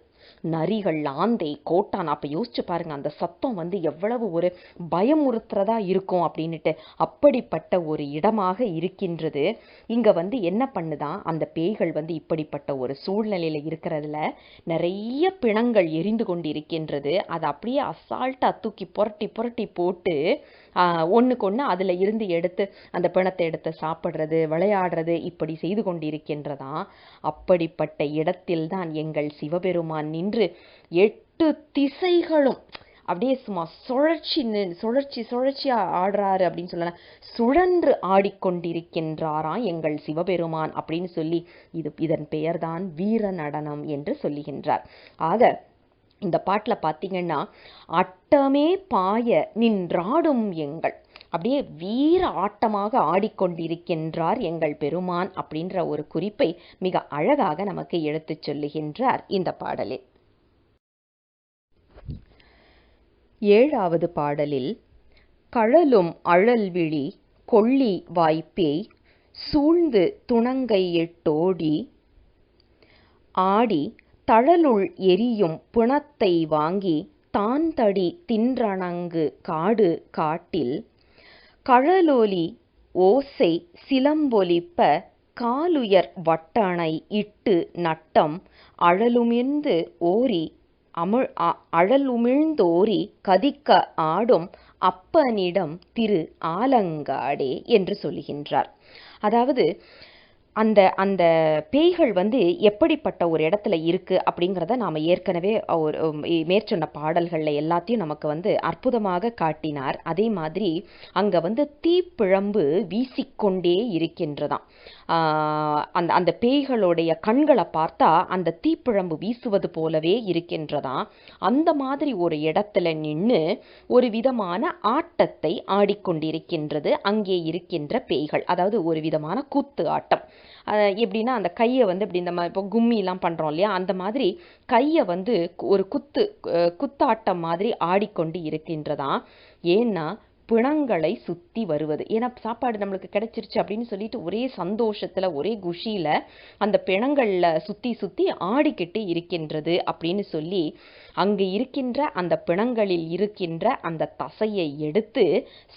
நரிகள், ஆந்தை, கோட்டான். அப்ப யோசிச்சு பாருங்க, அந்த சத்தம் வந்து எவ்வளவு ஒரு பயமுறுத்துறதா இருக்கும் அப்படின்னுட்டு. அப்படிப்பட்ட ஒரு இடமாக இருக்கின்றது. இங்க வந்து என்ன பண்ணுதான், அந்த பேய்கள் வந்து இப்படிப்பட்ட ஒரு சூழ்நிலையில இருக்கிறதுல நிறைய பிணங்கள் எரிந்து கொண்டு இருக்கின்றது. அதை அப்படியே அசால்ட்டா தூக்கி புரட்டி புரட்டி போட்டு ஒண்ணுக்கு ஒண்ணு அதுல இருந்து எடுத்து அந்த பிணத்தை எடுத்து சாப்பிடுறது, விளையாடுறது, இப்படி செய்து கொண்டிருக்கின்றதா. அப்படிப்பட்ட இடத்தில் தான் எங்கள் சிவபெருமான் நின்று 8 திசைகளும் அப்படியே சும்மா சுழற்சியா ஆடுறாரு அப்படின்னு சொல்லலாம். சுழன்று ஆடிக்கொண்டிருக்கின்றாராம் எங்கள் சிவபெருமான் அப்படின்னு சொல்லி இதன் பெயர்தான் வீர நடனம் என்று சொல்லுகின்றார். ஆக இந்த பாட்டுல பாத்தீங்கன்னா, அட்டமே பாய நின்றாடும் எங்கள், அப்படியே வீர ஆட்டமாக ஆடிக்கொண்டிருக்கின்றார் எங்கள் பெருமான் அப்படின்ற ஒரு குறிப்பை மிக அழகாக நமக்கு எடுத்துச் சொல்லுகின்றார் இந்த பாடலில். 7வது பாடலில், கழலும் அழல்விழி கொள்ளி வாய்ப்பேய் சூழ்ந்து துணங்கை எட்டோடி ஆடி தழலுள் எரியும் புணத்தை வாங்கி தான்தடி தின்றணங்கு காடு காட்டில் கழலொலி ஓசை சிலம்பொலிப்ப காலுயர் வட்டணை இட்டு நட்டம் அழலுமிர்ந்து ஓரி அழலுமிழ்ந்தோரி கதிக்க ஆடும் அப்பனிடம் திரு ஆலங்காடே என்று சொல்லுகின்றார். அதாவது அந்த அந்த பேய்கள் எப்படிப்பட்ட ஒரு இடத்துல இருக்கு அப்படிங்கிறத நாம் ஏற்கனவே ஒரு மேற்சொன்ன பாடல்களில் எல்லாத்தையும் நமக்கு அற்புதமாக காட்டினார். அதே மாதிரி அங்கே தீப்பிழம்பு வீசிக்கொண்டே இருக்கின்றதாம். அந்த அந்த பேய்களுடைய கண்களை பார்த்தா அந்த தீப்பிழம்பு வீசுவது போலவே இருக்கின்றதாம். அந்த மாதிரி ஒரு இடத்துல நின்று ஒரு விதமான ஆட்டத்தை ஆடிக்கொண்டிருக்கின்றது அங்கே இருக்கின்ற பேய்கள். அதாவது ஒரு விதமான கூத்து ஆட்டம். எப்படின்னா அந்த கையை இப்படி நம்ம இப்போ கும்மிலாம் பண்ணுறோம் இல்லையா, அந்த மாதிரி கையை ஒரு குத்தாட்டம் மாதிரி ஆடிக்கொண்டு இருக்கின்றதாம். ஏன்னா பிணங்களை சுற்றி வருவது. ஏன்னா சாப்பாடு நம்மளுக்கு கிடைச்சிருச்சு அப்படின்னு சொல்லிட்டு ஒரே சந்தோஷத்தில் ஒரே குஷியில் அந்த பிணங்களில் சுற்றி சுற்றி ஆடிக்கிட்டு இருக்கின்றது அப்படின்னு சொல்லி அங்கு இருக்கின்ற அந்த பிணங்களில் இருக்கின்ற அந்த தசையை எடுத்து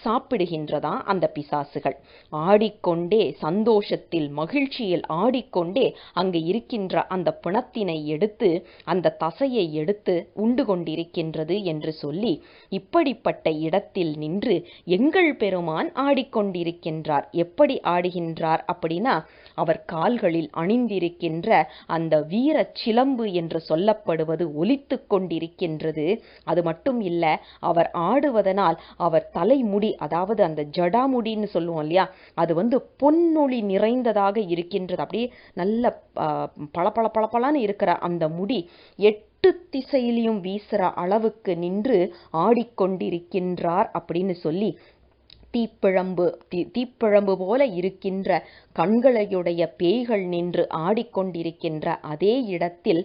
சாப்பிடுகின்றதா அந்த பிசாசுகள். ஆடிக்கொண்டே சந்தோஷத்தில் மகிழ்ச்சியில் ஆடிக்கொண்டே அங்கு இருக்கின்ற அந்த பிணத்தினை எடுத்து அந்த தசையை எடுத்து உண்டு கொண்டிருக்கின்றது என்று சொல்லி இப்படிப்பட்ட இடத்தில் நின்று எங்கள் பெருமான் ஆடிக்கொண்டிருக்கின்றார். எப்படி ஆடுகின்றார் அப்படின்னா அவர் கால்களில் அணிந்திருக்கின்ற அந்த வீர சிலம்பு என்று சொல்லப்படுவது ஒலித்து கொண்டிருக்கின்றது. அது மட்டும் இல்ல, அவர் ஆடுவதனால் அவர் தலைமுடி, அதாவது அந்த ஜடாமுடின்னு சொல்லுவோம் இல்லையா, அது பொன்னொளி நிறைந்ததாக இருக்கின்றது. அப்படியே நல்ல பளபளன்னு இருக்கிற அந்த முடி 8 திசையிலையும் வீசுற அளவுக்கு நின்று ஆடிக்கொண்டிருக்கின்றார் அப்படின்னு சொல்லி தீப்பிழம்பு போல இருக்கின்ற கண்களையுடைய பேய்கள் நின்று ஆடிக்கொண்டிருக்கின்ற அதே இடத்தில்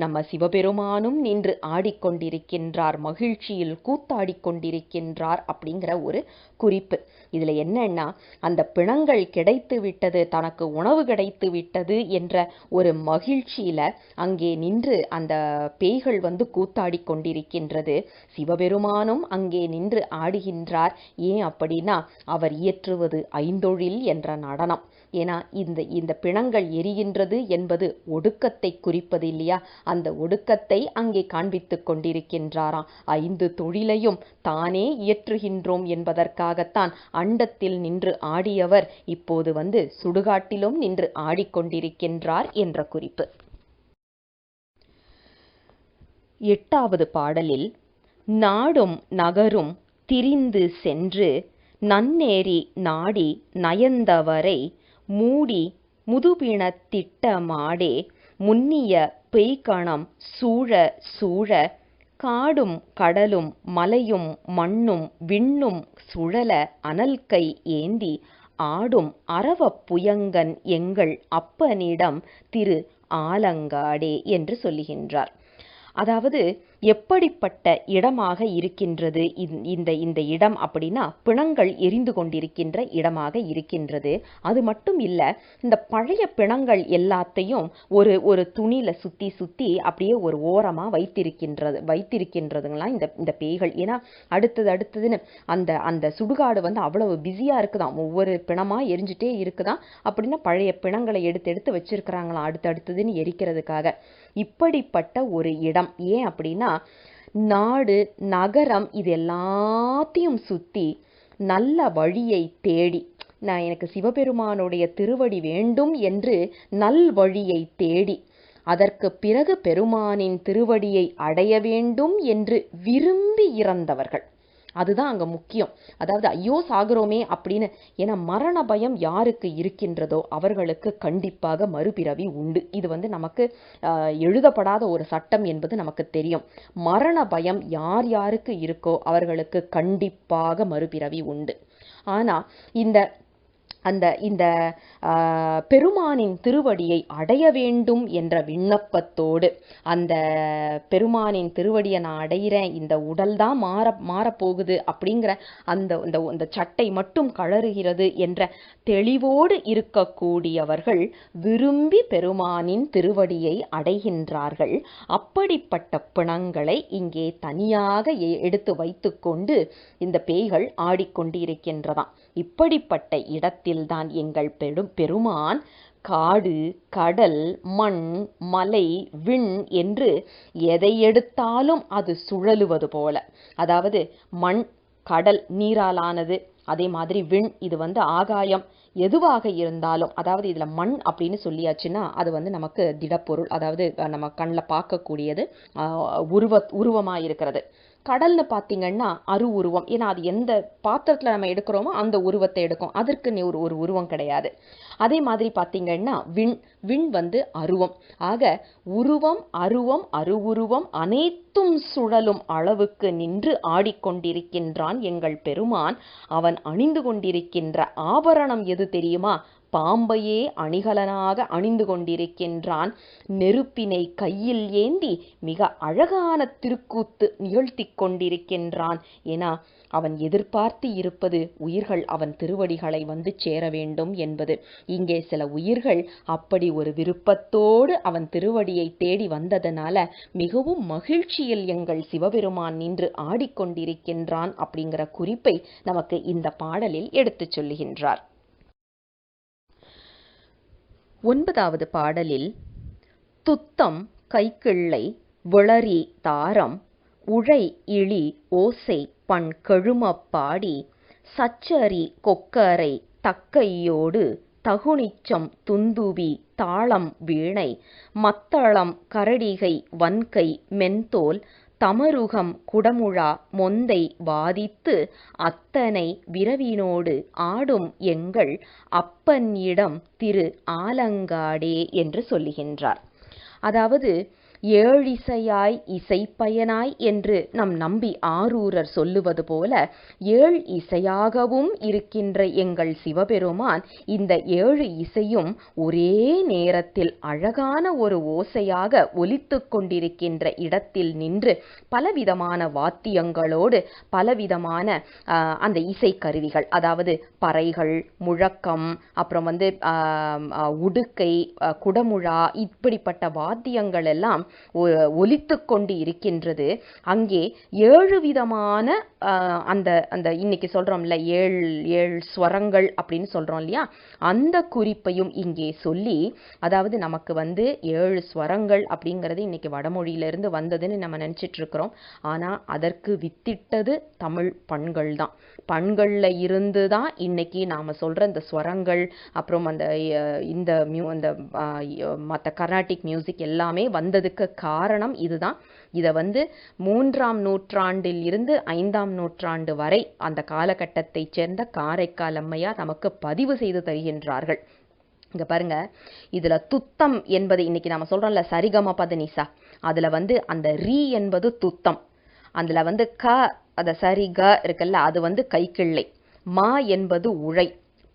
நம்ம சிவபெருமானும் நின்று ஆடிக்கொண்டிருக்கின்றார், மகிழ்ச்சியில் கூத்தாடிக்கொண்டிருக்கின்றார் அப்படிங்கிற ஒரு குறிப்பு. இதுல என்னன்னா அந்த பிணங்கள் கிடைத்து விட்டது, தனக்கு உணவு கிடைத்து விட்டது என்ற ஒரு மகிழ்ச்சியில அங்கே நின்று அந்த பேய்கள் கூத்தாடி கொண்டிருக்கின்றது. சிவபெருமானும் அங்கே நின்று ஆடுகின்றார். ஏன் அப்படின்னா அவர் இயற்றுவது ஐந்தொழில் என்ற நடனம். ஏன்னா இந்த பிணங்கள் எரிகின்றது என்பது ஒடுக்கத்தை குறிப்பது இல்லையா, அந்த ஒடுக்கத்தை அங்கே காண்பித்துக் கொண்டிருக்கின்றாராம். 5 தொழிலையும் தானே இயற்றுகின்றோம் என்பதற்காகத்தான் அண்டத்தில் நின்று ஆடியவர் இப்போது சுடுகாட்டிலும் நின்று ஆடிக்கொண்டிருக்கின்றார் என்ற குறிப்பு. 8வது பாடலில் நாடும் நகரும் திரிந்து சென்று நன்னேரி நாடி நயந்தவரை மூடி முதுபிணத்திட்ட மாடே முன்னிய பெய்கணம் சூழ சூழ காடும் கடலும் மலையும் மண்ணும் விண்ணும் சுழல அனல்கை ஏந்தி ஆடும் அரவப் புயங்கன் எங்கள் அப்பனிடம் திரு ஆலங்காடே என்று சொல்லுகின்றார். அதாவது எப்படிப்பட்ட இடமாக இருக்கின்றது இந்த இடம் அப்படின்னா பிணங்கள் எரிந்து கொண்டிருக்கின்ற இடமாக இருக்கின்றது. அது மட்டும் இல்ல, இந்த பழைய பிணங்கள் எல்லாத்தையும் ஒரு துணியில சுத்தி சுத்தி அப்படியே ஒரு ஓரமா வைத்திருக்கின்றதுங்களாம் இந்த பேய்கள். ஏன்னா அடுத்ததுன்னு அந்த சுடுகாடு அவ்வளவு பிஸியா இருக்குதாம், ஒவ்வொரு பிணமா எரிஞ்சுட்டே இருக்குதாம். அப்படின்னா பழைய பிணங்களை எடுத்து வச்சிருக்கிறாங்களாம் அடுத்ததுன்னு எரிக்கிறதுக்காக. இப்படிப்பட்ட ஒரு இடம். ஏன் அப்படின்னா நாடு நகரம் இது எல்லாத்தையும் சுத்தி நல்ல வழியை தேடி, நான் எனக்கு சிவபெருமானுடைய திருவடி வேண்டும் என்று நல் வழியை தேடி, அதற்கு பிறகு பெருமானின் திருவடியை அடைய வேண்டும் என்று விரும்பி இறந்தவர்கள். அதுதான் அங்க முக்கியம். அதாவது ஐயோ சாகுறோமே அப்படின்னு, ஏன்னா மரண பயம் யாருக்கு இருக்கின்றதோ அவர்களுக்கு கண்டிப்பாக மறுபிறவி உண்டு. இது நமக்கு எழுதப்படாத ஒரு சட்டம் என்பது நமக்கு தெரியும். மரண பயம் யார் யாருக்கு இருக்கோ அவர்களுக்கு கண்டிப்பாக மறுபிறவி உண்டு. ஆனா இந்த பெருமானின் திருவடியை அடைய வேண்டும் என்ற விண்ணப்பத்தோடு, அந்த பெருமானின் திருவடியை நான் அடைகிறேன், இந்த உடல் தான் மாறப்போகுது அப்படிங்கிற அந்த சட்டை மட்டும் கழறுகிறது என்ற தெளிவோடு இருக்கக்கூடியவர்கள் விரும்பி பெருமானின் திருவடியை அடைகின்றார்கள். அப்படிப்பட்ட பிணங்களை இங்கே தனியாக எடுத்து வைத்துக்கொண்டு இந்த பேய்கள் ஆடிக்கொண்டிருக்கின்றதாம். இப்படிப்பட்ட இடத்தில்தான் எங்கள் பெருமான் காடு, கடல், மண், மலை, விண் என்று எதை எடுத்தாலும் அது சுழலுவது போல. அதாவது மண், கடல் நீராலானது, அதே மாதிரி விண் இது ஆகாயம். எதுவாக இருந்தாலும், அதாவது இதுல மண் அப்படின்னு சொல்லியாச்சுன்னா அது நமக்கு திடப்பொருள், அதாவது நம்ம கண்ணில் பார்க்கக்கூடியது, உருவமா இருக்கிறது. கடல்னு பார்த்தீங்கன்னா உருவம், ஏன்னா அது எந்த பாத்திரத்தில் நம்ம எடுக்கிறோமோ அந்த உருவத்தை எடுக்கும், அதற்கு ஒரு உருவம் கிடையாது. அதே மாதிரி பார்த்தீங்கன்னா விண் விண் அருவம். ஆக உருவம் அருவம் அருவுருவம் அனைத்தும் சுழலும் அளவுக்கு நின்று ஆடிக்கொண்டிருக்கின்றான் எங்கள் பெருமான். அவன் அணிந்து கொண்டிருக்கின்ற ஆபரணம் எது தெரியுமா? பாம்பையே அணிகலனாக அணிந்து கொண்டிருக்கின்றான். நெருப்பினை கையில் ஏந்தி மிக அழகான திருக்கூத்து நிகழ்த்தி கொண்டிருக்கின்றான். ஏன்னா அவன் எதிர்பார்த்து இருப்பது உயிர்கள் அவன் திருவடிகளை சேர வேண்டும் என்பது. இங்கே சில உயிர்கள் அப்படி ஒரு விருப்பத்தோடு அவன் திருவடியை தேடி வந்ததனால மிகவும் மகிழ்ச்சியில் எங்கள் சிவபெருமான் நின்று ஆடிக்கொண்டிருக்கின்றான் அப்படிங்கிற குறிப்பை நமக்கு இந்த பாடலில் எடுத்துச் சொல்லுகின்றார். 9வது பாடலில் துத்தம் கைக்கிள்ளை விளரி தாரம் உழை இழி ஓசை பண் கெழுமப் பாடி சச்சரி கொக்கரை தக்கையோடு தகுனிச்சம் துந்துபி தாளம் வீணை மத்தளம் கரடிகை வன்கை மென்தோல் தமருகம் குடமுழா மொந்தை வாதித்து அத்தனை விரவினோடு ஆடும் எங்கள் அப்பனிடம் திரு ஆலங்காடே என்று சொல்லுகின்றார். அதாவது ஏழிசையாய் இசைப்பயனாய் என்று நம் நம்பி ஆரூரர் சொல்லுவது போல ஏழு இசையாகவும் இருக்கின்ற எங்கள் சிவபெருமான் இந்த 7 இசையும் ஒரே நேரத்தில் அழகான ஒரு ஓசையாக ஒலித்து கொண்டிருக்கின்ற இடத்தில் நின்று பலவிதமான வாத்தியங்களோடு பலவிதமான அந்த இசை கருவிகள், அதாவது பறைகள், முழக்கம், அப்புறம் உடுக்கை, குடமுழா, இப்படிப்பட்ட வாத்தியங்கள் எல்லாம் ஒலித்து கொண்டு இருக்கின்றது. அங்கே 7 விதமான அந்த அந்த இன்னைக்கு சொல்றோம்ல 7 ஸ்வரங்கள் அப்படின்னு சொல்றோம் இல்லையா, அந்த குறிப்பையும் இங்கே சொல்லி, அதாவது நமக்கு 7 ஸ்வரங்கள் அப்படிங்கிறது இன்னைக்கு வடமொழியிலிருந்து வந்ததுன்னு நம்ம நினைச்சிட்டு இருக்கிறோம். ஆனா அதற்கு வித்திட்டது தமிழ் பண்கள் தான். பண்கள்ல இருந்து தான் இன்னைக்கு நாம சொல்ற இந்த ஸ்வரங்கள், அப்புறம் இந்த மற்ற கர்நாடிக் மியூசிக் எல்லாமே வந்ததுக்கு காரணம் இதுதான். இதை 3ஆம் நூற்றாண்டில் இருந்து 5ஆம் நூற்றாண்டு வரை அந்த காலகட்டத்தை சேர்ந்த காரைக்கால் அம்மையார் நமக்கு பதிவு செய்து தருகின்றார்கள். இங்க பாருங்க, இதுல துத்தம் என்பது இன்னைக்கு நாம சொல்றோம்ல சரிகம பதனிசா, அதுல அந்த ரீ என்பது துத்தம், அதுல க அத சரி க இருக்குல்ல அது கைக்கிள்ளை, மா என்பது உழை,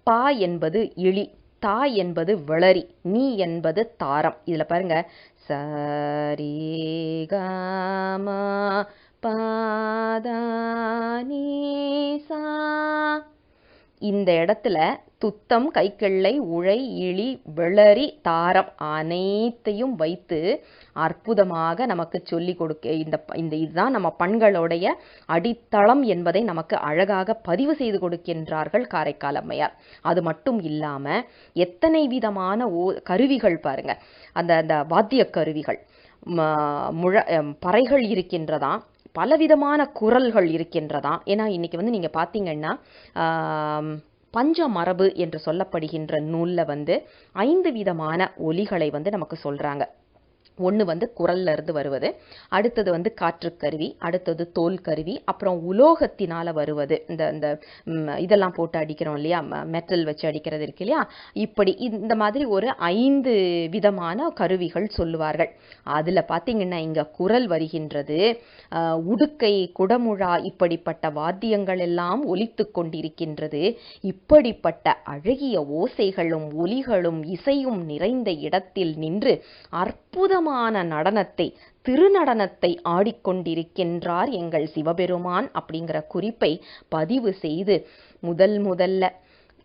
பா என்பது இழி, தா என்பது விளரி, நீ என்பது தாரம். இதுல பாருங்க சரி க ம ப த நீ சா, இந்த இடத்துல துத்தம், கைக்கிள்ளை, உழை, இழி, விளரி, தாரம் அனைத்தையும் வைத்து அற்புதமாக நமக்கு சொல்லி கொடுக்க இதுதான் நம்ம பண்களுடைய அடித்தளம் என்பதை நமக்கு அழகாக பதிவு செய்து கொடுக்கின்றார்கள் காரைக்கால் அம்மையார். அது மட்டும் இல்லாம எத்தனை விதமான கருவிகள் பாருங்க, அந்த வாத்திய கருவிகள், பறைகள் இருக்கின்றதா, பலவிதமான குரல்கள் இருக்கின்றதா. ஏன்னா இன்னைக்கு நீங்க பாத்தீங்கன்னா பஞ்சமரபு என்று சொல்லப்படுகின்ற நூல்ல 5 விதமான ஒலிகளை நமக்கு சொல்றாங்க. ஒன்று குரல்ல இருந்து வருவது, அடுத்தது காற்றுக்கருவி, அடுத்தது தோல் கருவி, அப்புறம் உலோகத்தினால வருவது, இந்த இதெல்லாம் போட்டு அடிக்கிறோம் இல்லையா, மெட்டல் வச்சு அடிக்கிறது இருக்கு இல்லையா, இப்படி இந்த மாதிரி ஒரு 5 விதமான கருவிகள் சொல்லுவார்கள். அதுல பாத்தீங்கன்னா இங்க குரல் வருகின்றது, உடுக்கை, குடமுழா, இப்படிப்பட்ட வாத்தியங்கள் எல்லாம் ஒலித்து கொண்டிருக்கின்றது. இப்படிப்பட்ட அழகிய ஓசைகளும் ஒலிகளும் இசையும் நிறைந்த இடத்தில் நின்று அற்புதமான நடனத்தை, திருநடனத்தை ஆடிக்கொண்டிருக்கின்றார் எங்கள் சிவபெருமான் அப்படிங்கிற குறிப்பை பதிவு செய்து முதல்ல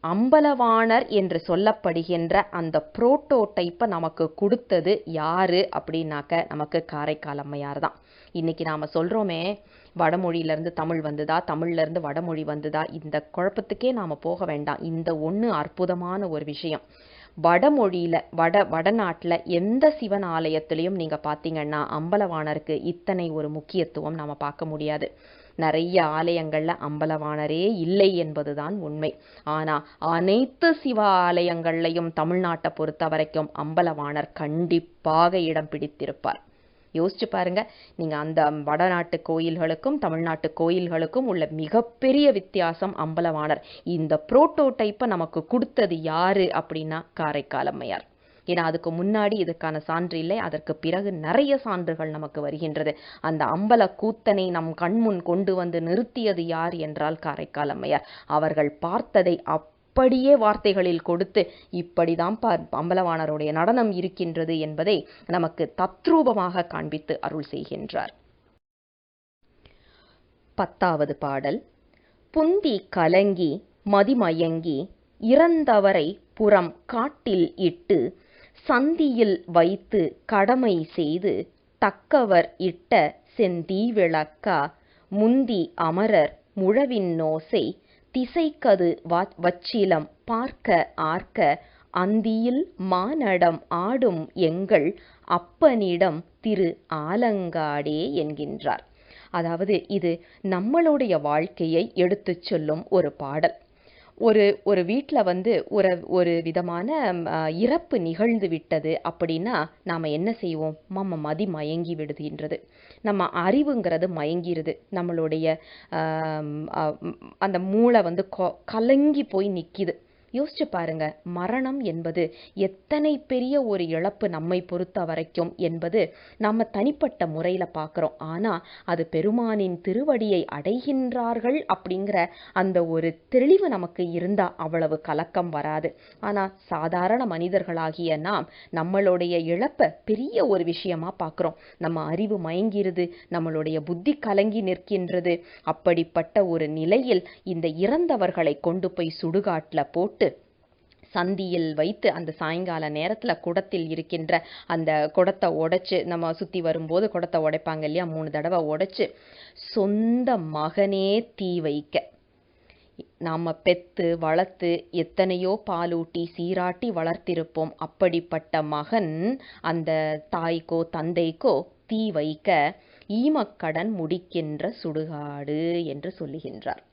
அம்பலவாணர் என்று சொல்லப்படுகின்ற அந்த புரோட்டோடைப்பை நமக்கு கொடுத்தது யாரு அப்படின்னாக்க நமக்கு காரைக்கால் அம்மையார் தான். இன்னைக்கு நாம சொல்றோமே வடமொழியிலிருந்து தமிழ் வந்ததா, தமிழ்ல இருந்து வடமொழி வந்ததா, இந்த குழப்பத்துக்கே நாம போக வேண்டாம். இந்த ஒண்ணு அற்புதமான ஒரு விஷயம். வடமொழியில வடநாட்டில் எந்த சிவன் ஆலயத்திலையும் நீங்கள் பார்த்தீங்கன்னா அம்பலவாணருக்கு இத்தனை ஒரு முக்கியத்துவம் நாம் பார்க்க முடியாது. நிறைய ஆலயங்கள்ல அம்பலவாணரே இல்லை என்பதுதான் உண்மை. ஆனா அனைத்து சிவ ஆலயங்கள்லையும் தமிழ்நாட்டை பொறுத்த வரைக்கும் அம்பலவாணர் கண்டிப்பாக இடம் பிடித்திருப்பார். யோசிச்சு பாருங்க, நீங்க அந்த வடநாட்டு கோயில்களுக்கும் தமிழ்நாட்டு கோயில்களுக்கும் உள்ள மிகப்பெரிய வித்தியாசம் அம்பலவாணர். இந்த புரோட்டோடைப்பை நமக்கு கொடுத்தது யாரு அப்படின்னா காரைக்கால் அம்மையார். ஏன்னா அதுக்கு முன்னாடி இதுக்கான சான்று இல்லை, அதற்கு பிறகு நிறைய சான்றுகள் நமக்கு வருகின்றது. அந்த அம்பல கூத்தனை நம் கண்முன் கொண்டு வந்து நிறுத்தியது யார் என்றால் காரைக்கால் அம்மையார். அவர்கள் பார்த்ததை அப்படியே வார்த்தைகளில் கொடுத்து இப்படிதான் அம்பலவாணருடைய நடனம் இருக்கின்றது என்பதை நமக்கு தத்ரூபமாக காண்பித்து அருள் செய்கின்றார். 10வது பாடல். புந்தி கலங்கி மதிமயங்கி இறந்தவரை புறம் காட்டில் இட்டு சந்தியில் வைத்து கடமை செய்து தக்கவர் இட்ட செந்தீவிளக்கா முந்தி அமரர் முழவின் நோசை திசைக்கது வச்சிலம் பார்க்க ஆர்க்க அந்தியில் மானடம் ஆடும் எங்கள் அப்பனிடம் திரு ஆலங்காடே என்கின்றார். அதாவது இது நம்மளுடைய வாழ்க்கையை எடுத்துச் சொல்லும் ஒரு பாடல். ஒரு வீட்டில் ஒரு விதமான இறப்பு நிகழ்ந்து விட்டது அப்படின்னா நாம் என்ன செய்வோம்? நம்ம மதி மயங்கி விடுகின்றது, நம்ம அறிவுங்கிறது மயங்கிருது, நம்மளுடைய அந்த மூளை கலங்கி போய் நிற்கிது. யோசிச்சு பாருங்க, மரணம் என்பது எத்தனை பெரிய ஒரு இழப்பு நம்மை பொறுத்த வரைக்கும் என்பது நம்ம தனிப்பட்ட முறையில் பார்க்குறோம். ஆனால் அது பெருமானின் திருவடியை அடைகின்றார்கள் அப்படிங்கிற அந்த ஒரு தெளிவு நமக்கு இருந்தால் அவ்வளவு கலக்கம் வராது. ஆனால் சாதாரண மனிதர்களாகிய நாம் நம்மளுடைய இழப்பை பெரிய ஒரு விஷயமா பார்க்குறோம். நம்ம அறிவு மயங்கிருது, நம்மளுடைய புத்தி கலங்கி நிற்கின்றது. அப்படிப்பட்ட ஒரு நிலையில் இந்த இறந்தவர்களை கொண்டு போய் சுடுகாட்டில் போட்டு சந்தியில் வைத்து அந்த சாயங்கால நேரத்தில் குடத்தில் இருக்கின்ற அந்த குடத்தை உடைச்சு, நம்ம சுற்றி வரும்போது குடத்தை உடைப்பாங்க இல்லையா, 3 தடவை உடைச்சு சொந்த மகனே தீ வைக்க, நாம் பெத்து வளர்த்து எத்தனையோ பாலூட்டி சீராட்டி வளர்த்திருப்போம். அப்படிப்பட்ட மகன் அந்த தாய்க்கோ தந்தைக்கோ தீ வைக்க ஈமக்கடன் முடிக்கின்ற சுடுகாடு என்று சொல்லுகின்றார்.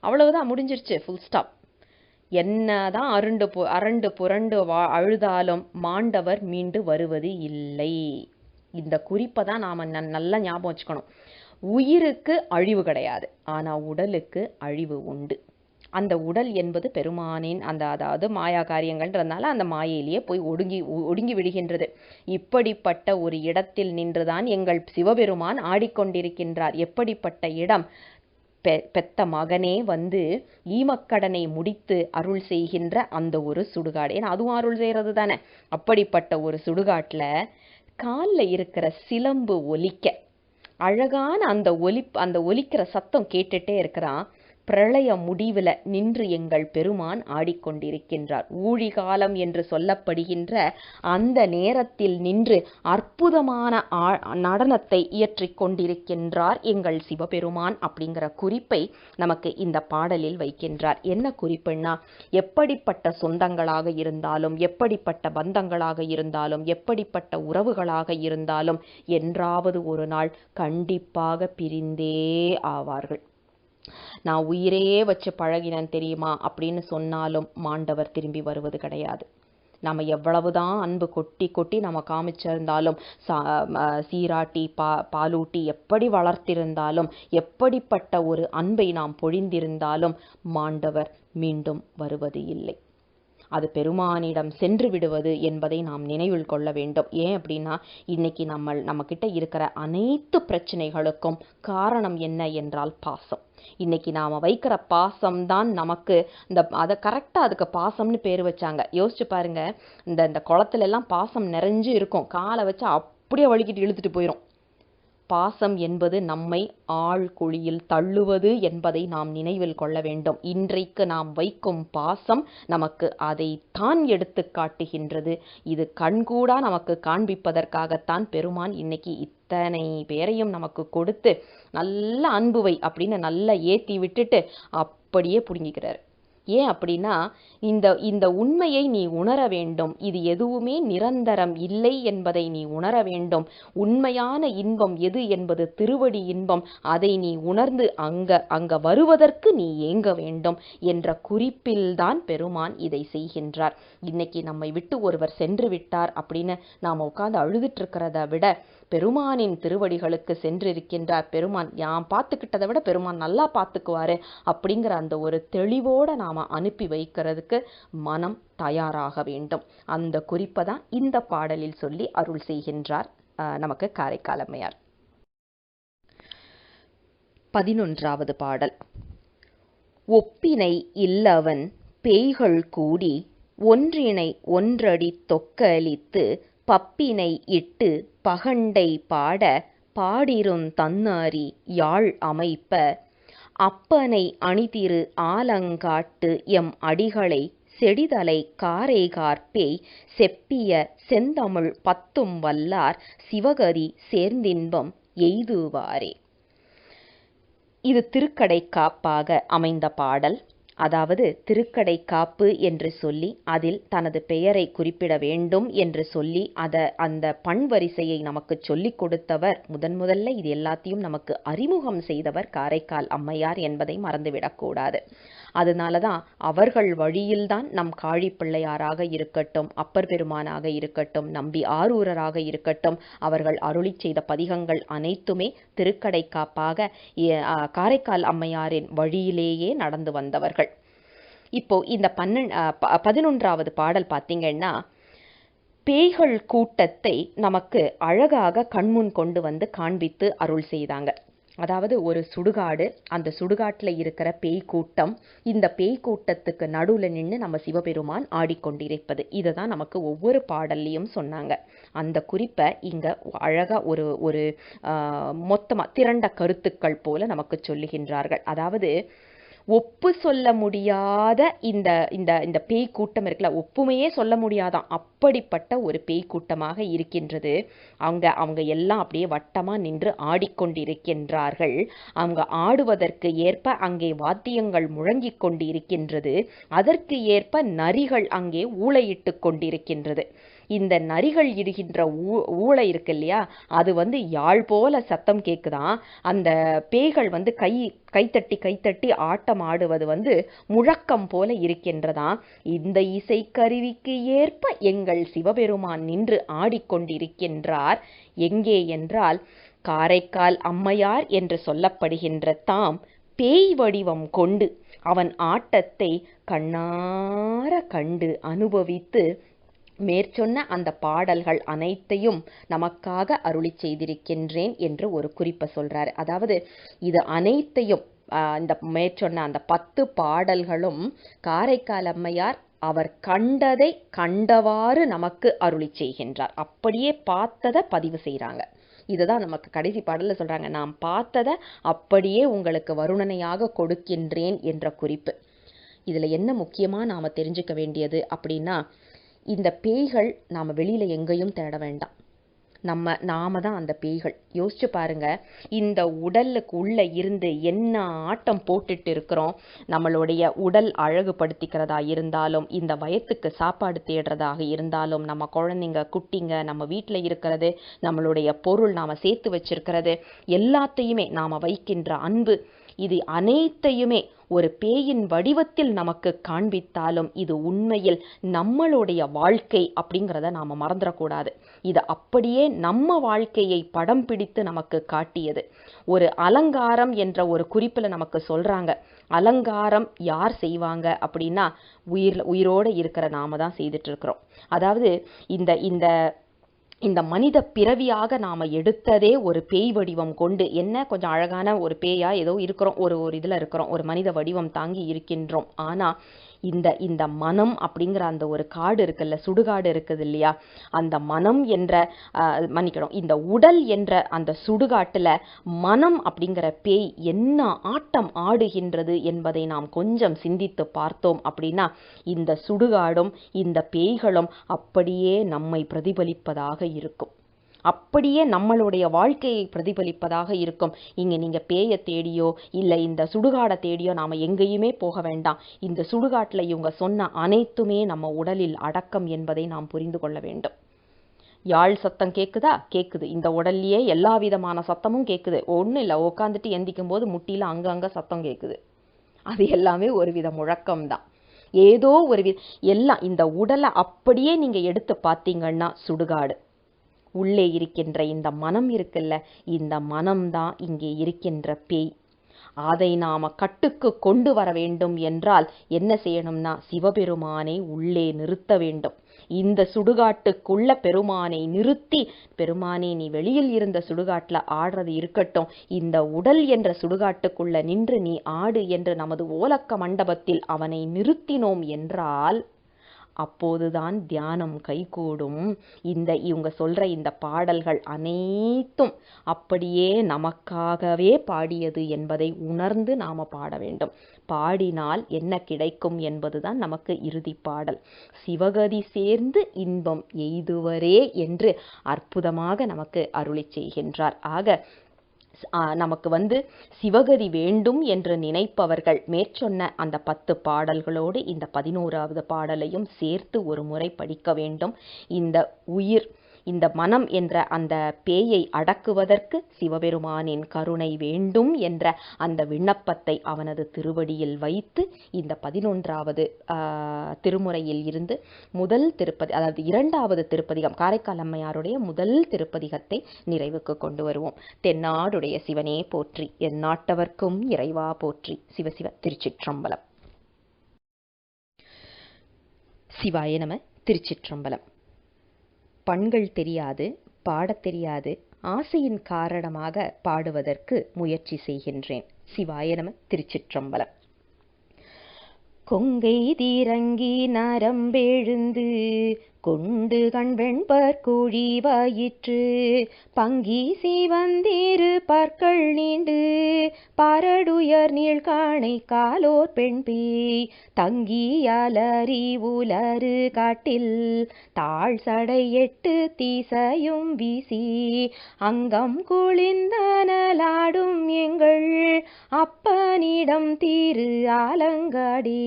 அவ்வளவுதான், முடிஞ்சிருச்சு, ஃபுல் ஸ்டாப். என்னதான் அரண்டு புரண்டு அழுதாலும் மாண்டவர் மீண்டு வருவது இல்லை. இந்த குறிப்பை தான் நாம் நல்லா ஞாபகம் வச்சுக்கணும். உயிருக்கு அழிவு கிடையாது, ஆனால் உடலுக்கு அழிவு உண்டு. அந்த உடல் என்பது பெருமானின் அதாவது மாயா காரியங்கள்ன்றதுனால அந்த மாயையிலேயே போய் ஒடுங்கி விடுகின்றது. இப்படிப்பட்ட ஒரு இடத்தில் நின்றுதான் எங்கள் சிவபெருமான் ஆடிக்கொண்டிருக்கின்றார். எப்படிப்பட்ட இடம்? பெத்த மகனே ஈமக்கடனை முடித்து அருள் செய்கின்ற அந்த ஒரு சுடுகாடு. ஏன்னா அதுவும் அருள் செய்கிறது தானே. அப்படிப்பட்ட ஒரு சுடுகாட்டில் காலில் இருக்கிற சிலம்பு ஒலிக்க, அழகான அந்த ஒலிக்கிற சத்தம் கேட்டுட்டே இருக்கிறான். பிரளய முடிவில் நின்று எங்கள் பெருமான் ஆடிக்கொண்டிருக்கின்றார். ஊழிகாலம் என்று சொல்லப்படுகின்ற அந்த நேரத்தில் நின்று அற்புதமான நடனத்தை இயற்றிக் கொண்டிருக்கின்றார் எங்கள் சிவபெருமான் அப்படிங்கிற குறிப்பை நமக்கு இந்த பாடலில் வைக்கின்றார். என்ன குறிப்புன்னா, எப்படிப்பட்ட சொந்தங்களாக இருந்தாலும், எப்படிப்பட்ட பந்தங்களாக இருந்தாலும், எப்படிப்பட்ட உறவுகளாக இருந்தாலும் என்றாவது ஒரு நாள் கண்டிப்பாக பிரிந்தே ஆவார்கள். நான் உயிரே வச்சு பழகினேன் தெரியுமா அப்படின்னு சொன்னாலும் மாண்டவர் திரும்பி வருவது கிடையாது. நம்ம எவ்வளவுதான் அன்பு கொட்டி நம்ம காமிச்சிருந்தாலும், சீராட்டி பாலூட்டி எப்படி வளர்த்திருந்தாலும், எப்படிப்பட்ட ஒரு அன்பை நாம் பொழிந்திருந்தாலும் மாண்டவர் மீண்டும் வருவது இல்லை. அது பெருமானிடம் சென்று விடுவது என்பதை நாம் நினைவில் கொள்ள வேண்டும். ஏன் அப்படின்னா, இன்னைக்கு நம்ம கிட்ட இருக்கிற அனைத்து பிரச்சனைகளுக்கும் காரணம் என்ன என்றால் பாசம். இன்னைக்கு நாம வைக்கிற பாசம் தான் நமக்கு அதை கரெக்டாக அதுக்கு பாசம்னு பேர் வச்சாங்க. யோசிச்சு பாருங்க, இந்த குளத்துல எல்லாம் பாசம் நிறைஞ்சு இருக்கும், காலை வச்சு அப்படியே வலிக்கிட்டு இழுத்துட்டு போயிடும். பாசம் என்பது நம்மை ஆழ்குழியில் தள்ளுவது என்பதை நாம் நினைவில் கொள்ள வேண்டும். இன்றைக்கு நாம் வைக்கும் பாசம் நமக்கு அதைத்தான் எடுத்து காட்டுகின்றது. இது கண்கூடா நமக்கு காண்பிப்பதற்காகத்தான் பெருமான் இன்னைக்கு இத்தனை பேரையும் நமக்கு கொடுத்து நல்ல அன்புவை அப்படின்னு நல்லா ஏற்றி விட்டுட்டு அப்படியே புடுங்கிக்கிறார். ஏன் அப்படின்னா இந்த இந்த உண்மையை நீ உணர வேண்டும். இது எதுவுமே நிரந்தரம் இல்லை என்பதை நீ உணர வேண்டும். உண்மையான இன்பம் எது என்பது திருவடி இன்பம். அதை நீ உணர்ந்து அங்க வருவதற்கு நீ ஏங்க வேண்டும் என்ற குறிப்பில்தான் பெருமான் இதை செய்கின்றார். இன்னைக்கு நம்மை விட்டு ஒருவர் சென்று விட்டார் அப்படின்னு நாம உட்கார்ந்து அழுதுட்டு இருக்கிறத விட பெருமானின் திருவடிகளுக்கு சென்றிருக்கின்றார். பெருமான் யான் பார்த்துக்கிட்டதை விட பெருமான் நல்லா பார்த்துக்குவாரு அப்படிங்கிற அந்த ஒரு தெளிவோட நாம அனுப்பி வைக்கிறதுக்கு மனம் தயாராக வேண்டும். அந்த குறிப்பை தான் இந்த பாடலில் சொல்லி அருள் செய்கின்றார் நமக்கு காரைக்கால் அம்மையார். 11வது பாடல். ஒப்பினை இல்லவன் பேய்கள் கூடி ஒன்றினை ஒன்றடி தொக்கலித்து பப்பினை இட்டு பகண்டை பாட பாடிருந் தன்னாரி யாழ் அமைப்ப அப்பனை அணிதிரு ஆலங்காட்டு எம் அடிகளை செடிதலை காரைகார்பேய் செப்பிய செந்தமிழ் பத்தும் வல்லார் சிவகதி சேர்ந்தின்பம் எய்துவாரே. இது திருக்கடைக்காப்பாக அமைந்த பாடல். அதாவது திருக்கடைக்காப்பு என்று சொல்லி அதில் தனது பெயரை குறிப்பிட வேண்டும் என்று சொல்லி அந்த பண்வரிசையை நமக்கு சொல்லிக் கொடுத்தவர் முதல்ல இது எல்லாத்தையும் நமக்கு அறிமுகம் செய்தவர் காரைக்கால் அம்மையார் என்பதை மறந்துவிடக்கூடாது. அதனாலதான் அவர்கள் வழியில்தான் நம் காழிப்பிள்ளையாராக இருக்கட்டும், அப்பர் பெருமானாக இருக்கட்டும், நம்பி ஆரூரராக இருக்கட்டும், அவர்கள் அருளி செய்த பதிகங்கள் அனைத்துமே திருக்கடைக்காப்பாக காரைக்கால் அம்மையாரின் வழியிலேயே நடந்து வந்தவர்கள். இப்போ இந்த 11வது பாடல் பார்த்தீங்கன்னா பேய்கள் கூட்டத்தை நமக்கு அழகாக கண்முன் கொண்டு வந்து காண்பித்து அருள் செய்தாங்க. அதாவது ஒரு சுடுகாடு, அந்த சுடுகாட்டில் இருக்கிற பேய் கூட்டம், இந்த பேய் கூட்டத்துக்கு நடுவில் நின்று நம்ம சிவபெருமான் ஆடிக்கொண்டிருப்பது, இதை தான் நமக்கு ஒவ்வொரு பாடல்லையும் சொன்னாங்க. அந்த குறிப்பை இங்கே அழகாக ஒரு மொத்தமாக திரண்ட கருத்துக்கள் போல நமக்கு சொல்லுகின்றார்கள். அதாவது ஒப்பு சொல்ல முடியாத இந்த இந்த இந்த பேய் கூட்டம் இருக்குல்ல, ஒப்புமையே சொல்ல முடியாதான் அப்படிப்பட்ட ஒரு பேய் கூட்டமாக இருக்கின்றது. அவங்க எல்லாம் அப்படியே வட்டமா நின்று ஆடிக்கொண்டிருக்கின்றார்கள். அவங்க ஆடுவதற்கு ஏற்ப அங்கே வாத்தியங்கள் முழங்கிக் கொண்டு இருக்கின்றது. அதற்கு ஏற்ப நரிகள் அங்கே ஊளையிட்டு கொண்டிருக்கின்றது. இந்த நரிகள் இடுகின்ற ஊளை இருக்கு இல்லையா, அது யாழ் போல சத்தம் கேட்குதான். அந்த பேய்கள் கைத்தட்டி ஆட்டம் ஆடுவது முழக்கம் போல இருக்கின்றதாம். இந்த இசைக்கருவிக்கு ஏற்ப எங்கள் சிவபெருமான் நின்று ஆடிக்கொண்டிருக்கின்றார். எங்கே என்றால் காரைக்கால் அம்மையார் என்று சொல்லப்படுகின்ற தாம் பேய் வடிவம் கொண்டு அவன் ஆட்டத்தை கண்ணார கண்டு அனுபவித்து மேற்சொன்ன அந்த பாடல்கள் அனைத்தையும் நமக்காக அருளி செய்திருக்கின்றேன் என்று ஒரு குறிப்பை சொல்றாரு. அதாவது இது அனைத்தையும் இந்த மேற்சொன்ன அந்த 10 பாடல்களும் காரைக்கால் அம்மையார் அவர் கண்டதை கண்டவாறு நமக்கு அருளி செய்கின்றார். அப்படியே பார்த்ததை பதிவு செய்கிறாங்க. இதுதான் நமக்கு கடைசி பாடல்ல சொல்றாங்க, நான் பார்த்ததை அப்படியே உங்களுக்கு வருணனையாக கொடுக்கின்றேன் என்ற குறிப்பு. இதுல என்ன முக்கியமா நாம தெரிஞ்சுக்க வேண்டியது அப்படின்னா, இந்த பேய்கள் நாம் வெளியில் எங்கேயும் தேட வேண்டாம். நாம தான் அந்த பேய்கள். யோசிச்சு பாருங்க, இந்த உடலுக்கு உள்ள இருந்து என்ன ஆட்டம் போட்டுட்டு இருக்கிறோம். நம்மளுடைய உடல் அழகுபடுத்திக்கிறதா இருந்தாலும், இந்த வயத்துக்கு சாப்பாடு தேடுறதாக இருந்தாலும், நம்ம குழந்தைங்க குட்டிங்க நம்ம வீட்டில் இருக்கிறது, நம்மளுடைய பொருள் நாம் சேர்த்து வச்சிருக்கிறது, எல்லாத்தையுமே நாம் வைக்கின்ற அன்பு, இது அனைத்தையுமே ஒரு பேயின் வடிவத்தில் நமக்கு காண்பித்தாலும் இது உண்மையில் நம்மளுடைய வாழ்க்கை அப்படிங்கிறத நாம் மறந்துடக்கூடாது. இது அப்படியே நம்ம வாழ்க்கையை படம் பிடித்து நமக்கு காட்டியது. ஒரு அலங்காரம் என்ற ஒரு குறிப்பில் நமக்கு சொல்கிறாங்க. அலங்காரம் யார் செய்வாங்க அப்படின்னா உயிரோடு இருக்கிற நாம தான் செய்துட்டு இருக்கிறோம். அதாவது இந்த இந்த இந்த மனித பிறவியாக நாம் எடுத்ததே ஒரு பேய் வடிவம் கொண்டு, என்ன கொஞ்சம் அழகான ஒரு பேயா ஏதோ இருக்கிறோம், ஒரு இதில் இருக்கிறோம், ஒரு மனித வடிவம் தாங்கி இருக்கின்றோம். ஆனால் இந்த மனம் அப்படிங்கிற அந்த ஒரு காடு இருக்குல்ல, சுடுகாடு இருக்குது இல்லையா, அந்த மனம் என்ற மன்னிக்கணும், இந்த உடல் என்ற அந்த சுடுகாட்டில் மனம் அப்படிங்கிற பேய் என்ன ஆட்டம் ஆடுகின்றது என்பதை நாம் கொஞ்சம் சிந்தித்து பார்த்தோம் அப்படின்னா, இந்த சுடுகாடும் இந்த பேய்களும் அப்படியே நம்மை பிரதிபலிப்பதாக இருக்கும். அப்படியே நம்மளுடைய வாழ்க்கையை பிரதிபலிப்பதாக இருக்கும். இங்கே நீங்கள் பேயை தேடியோ இல்லை இந்த சுடுகாடை தேடியோ நாம் எங்கேயுமே போக வேண்டாம். இந்த சுடுகாட்டில் இவங்க சொன்ன அனைத்துமே நம்ம உடலில் அடக்கம் என்பதை நாம் புரிந்து கொள்ள வேண்டும். யாழ் சத்தம் கேட்குதா? கேட்குது. இந்த உடல்லையே எல்லா விதமான சத்தமும் கேட்குது. ஒன்றும் இல்லை, உட்காந்துட்டு எந்திக்கும் போது முட்டியில் அங்கங்கே சத்தம் கேட்குது. அது எல்லாமே ஒரு வித முழக்கம்தான். ஏதோ ஒரு எல்லாம் இந்த உடலை அப்படியே நீங்கள் எடுத்து பார்த்தீங்கன்னா சுடுகாடு. உள்ளே இருக்கின்ற இந்த மனம் இருக்குல்ல, இந்த மனம்தான் இங்கே இருக்கின்ற பேய். அதை நாம கட்டுக்கு கொண்டு வர வேண்டும் என்றால் என்ன செய்யணும்னா சிவபெருமானை உள்ளே நிறுத்த வேண்டும். இந்த சுடுகாட்டுக்குள்ள பெருமானை நிறுத்தி, பெருமானே நீ வெளியில் இருந்த சுடுகாட்டுல ஆடுறது இருக்கட்டும், இந்த உடல் என்ற சுடுகாட்டுக்குள்ள நின்று நீ ஆடு என்று நமது ஓலக்க மண்டபத்தில் அவனை நிறுத்தினோம் என்றால் அப்போதுதான் தியானம் கைகூடும். இவங்க சொல்ற இந்த பாடல்கள் அனைத்தும் அப்படியே நமக்காகவே பாடியது என்பதை உணர்ந்து நாம பாட வேண்டும். பாடினால் என்ன கிடைக்கும் என்பதுதான் நமக்கு இறுதி பாடல். சிவகதி சேர்ந்து இன்பம் எய்துவரே என்று அற்புதமாக நமக்கு அருளி செய்கின்றார். ஆக நமக்கு சிவகதி வேண்டும் என்று நினைப்பவர்கள் மேற்சொன்ன அந்த 10 பாடல்களோடு இந்த 11வது பாடலையும் சேர்த்து ஒரு முறை படிக்க வேண்டும். இந்த உயிர், இந்த மனம் என்ற அந்த பேயை அடக்குவதற்கு சிவபெருமானின் கருணை வேண்டும் என்ற அந்த விண்ணப்பத்தை அவனது திருவடியில் வைத்து இந்த 11வது திருமுறையில் இருந்து முதல் திருப்பதி, அதாவது 2வது திருப்பதிகம், காரைக்கால் அம்மையாருடைய முதல் திருப்பதிகத்தை நிறைவுக்கு கொண்டு வருவோம். தென்னாடுடைய சிவனே போற்றி, எந்நாட்டவர்க்கும் இறைவா போற்றி. சிவசிவ. திருச்சிற்றம்பலம். சிவாய நம. திருச்சிற்றம்பலம். பண்கள் தெரியாது, பாடத் தெரியாது, ஆசையின் காரணமாக பாடுவதற்கு முயற்சி செய்கின்றேன். சிவாய நம. திருச்சிற்றம்பலம். கொங்கை தீரங்கி நரம்பெழுந்து கொண்டு கண்வெண்பர் குழி வயிற்று பங்கி சிவந்திரு பற்கள் நீண்டு பாரடுயர் நீழ்காணை காலோர் பெண் பேய் தங்கியாலறி உலறு காட்டில் தாழ் சடை 8 திசையும் வீசி அங்கம் குளிர்ந்தனலாடும் எங்கள் அப்பனிடம் திரு ஆலங்காடே,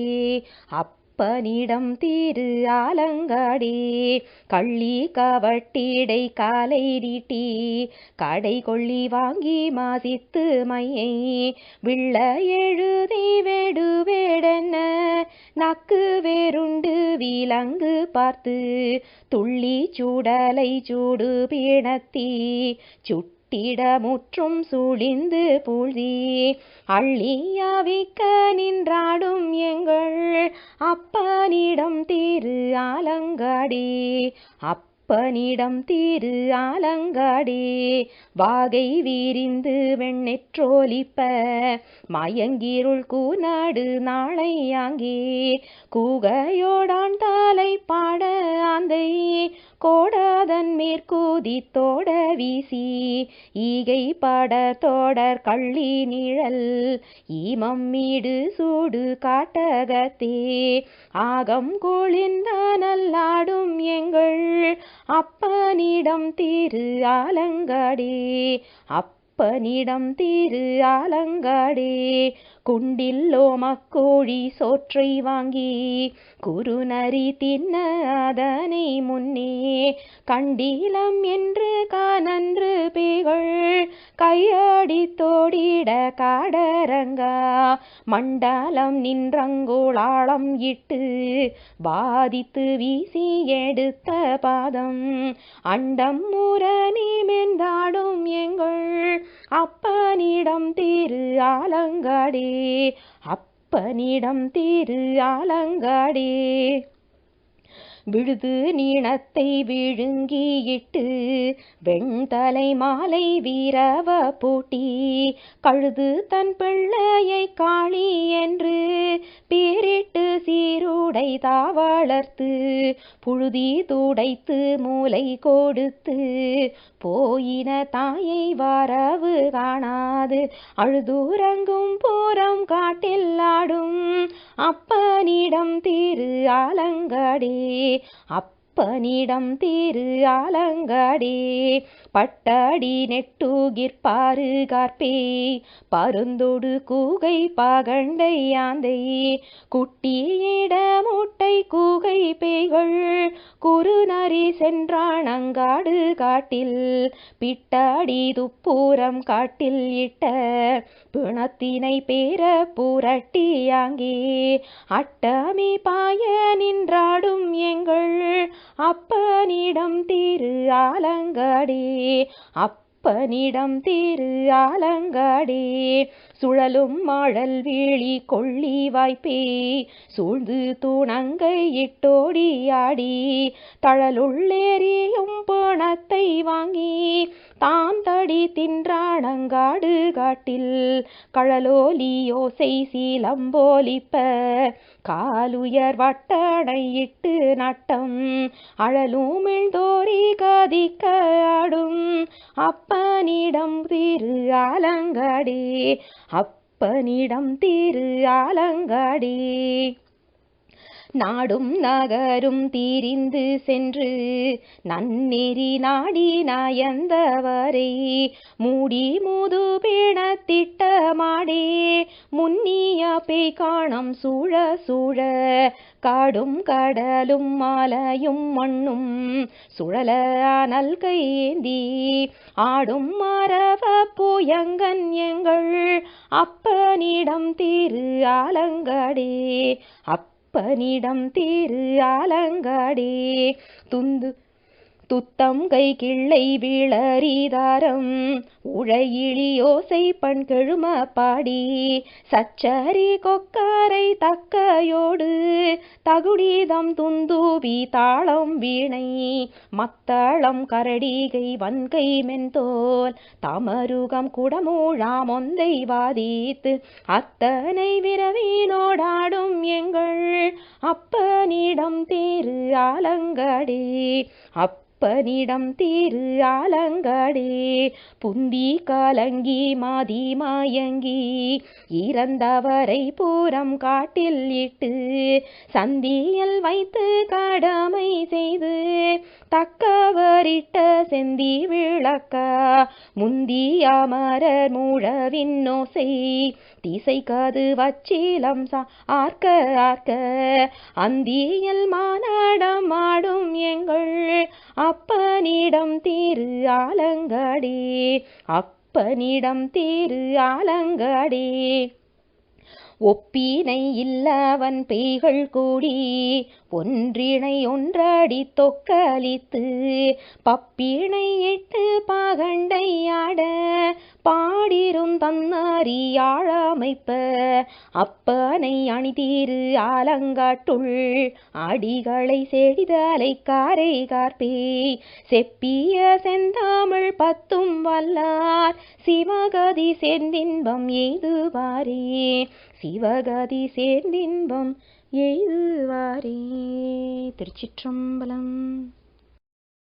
அப்பனிடம் திரு ஆலங்காடே. கள்ளி கவட்டிடை காலை நீட்டி கடை கொள்ளி வாங்கி மாசித்து மையை விள்ள எழுதி வேடுவேடென்ன நக்கு வேருண்டு விலங்கு பார்த்து துள்ளி சூடலை சூடு பிணத்தி முற்றும் சூழிந்து பூழ்தி அள்ளியாவிக்க நின்றாடும் எங்கள் அப்பனிடம் திரு ஆலங்காடே, அப்பனிடம் திரு ஆலங்காடே. வாகை வீரிந்து வெண்ணெற்றோலிப்ப மயங்கிருள் கூநாடு நாளை ஆங்கே கூகையோடான் தாலை பாட ஆந்தை கோடாதன் மேற்கூதி தோட வீசி ஈகை பாட தோடர் கள்ளி நிழல் ஈமம் மீடு சூடு காட்டகத்தே ஆகம் குளிர்ந்த நல்லாடும் எங்கள் அப்பனிடம் திரு ஆலங்காடே, அப்பனிடம் திரு ஆலங்காடே. குண்டில்லோ மக்கோழி சோற்றை வாங்கி குறுநரி தின்ன அதனை முன்னே கண்டிலம் என்று கானன்று பேய்கள் கையடி தோடிட காடரங்கா மண்டலம் நின்றங்கோளாளம் இட்டு பாதித்து வீசி எடுத்த பாதம் அண்டம் முரணி மெந்தாடும் எங்கள் அப்பனிடம் திரு ஆலங்காடே, அப்பனிடம் திரு ஆலங்காடே. விழுது நீணத்தை விழுங்கியிட்டு வெண்தலை மாலை வீரவ பூட்டி கழுது தன் பிள்ளையை காளி என்று பேரிட்டு சீருடை தாவளர்த்து புழுதி துடைத்து மூளை கொடுத்து போயின தாயை வரவு காணாது அழுதுறங்கும் பூரம் காட்டில் ஆடும் அப்பனிடம் திரு ஆலங்காடே, அப்பனிடம் திரு ஆலங்காடே. பட்டாடி நெட்டுகிற்பாறு கார்பேய் பருந்தொடு கூகை பாகண்டை யாந்தை குட்டியிட முட்டை கூகை பேய்கள் குறுநரி சென்றானங்காடு காட்டில் பிட்டாடி துப்பூரம் காட்டில் இட்ட பிணத்தினை பேர புரட்டியாங்கே அட்டமி பாய நின்றாடும் எங்கள் அப்பனிடம் திரு ஆலங்காடே அப்பனிடம் திரு ஆலங்காடே சுழலும் மாழல் வீழி கொள்ளி வாய்ப்பே சூழ்ந்து தூணங்கை இட்டோடியாடி தழலுள்ளேறியும் பணத்தை வாங்கி தாம் தடி தின்றானங்காடு காட்டில் கழலோலி யோசை சீலம்போலிப்ப காலுயர் வட்டணை இட்டு நட்டம் அழலுமிழ்தோரி கதிக்க ஆடும் அப்பனிடம் திரு ஆலங்காடே அப்பனிடம் திரு ஆலங்காடே நாடும் நகரும் தீரிந்து சென்று நன்னெறி நாடி நாயந்தவரை மூடி முது பிணத்திட்ட மாடே முன்னிய பேய் காணம் சூழ சூழ காடும் கடலும் மாலையும் மண்ணும் சுழல அனல் கையேந்தி ஆடும் மரவ புயங்கன் எங்கள் அப்பனிடம் திரு ஆலங்காடே அப்பனிடம் திரு ஆலங்காடே துத்தம் கை கிள்ளை விளரிதாரம் உழையிழி யோசை பண் கெழும பாடி சச்சரி கொக்கரை தக்கையோடு தகுடிதம் துந்துபி தாளம் வீணை மத்தளம் கரடிகை வன்கை மென்தோல் தமருகம் குடமூழாம் ஒந்தை வாதித்து அத்தனை விரவினோடாடும் எங்கள் அப்பனிடம் திரு ஆலங்காடே அப்பனிடம் திரு ஆலங்காடே புந்தி காலங்கி மாதி மாயங்கி இறந்தவரை பூரம் காட்டில் இட்டு சந்தியில் வைத்து கடமை செய்து தக்கவரிட்ட செந்தி விளக்க முந்தி அமரர் மூழவின் ஓசை திசை காது வச்சிலம் ஆர்க்க ஆர்க்க அந்தியில் மானாடம் ஆடும் எங்கள் அப்பனிடம் திரு ஆலங்காடே அப்பனிடம் திரு ஆலங்காடே ஒப்பினை இல்லவன் பேய்கள் கூடி ஒன்றினை ஒன்றடி தொக்கலித்து பப்பினை இட்டு பாகண்டை ஆட பாடிரும் தன்னாரியாழமைப்ப அப்பனை அணிதீரு ஆலங்காட்டுள் அடிகளை செடிதலை காரை கார்பே செப்பிய செந்தாமிழ் பத்தும் வல்லார் சிவகதி சேர்ந்தின்பம் எய்துவாரே சிவகதி சேர்ந்தின்பம் எய்துவாரே. திருச்சிற்றம்பலம்.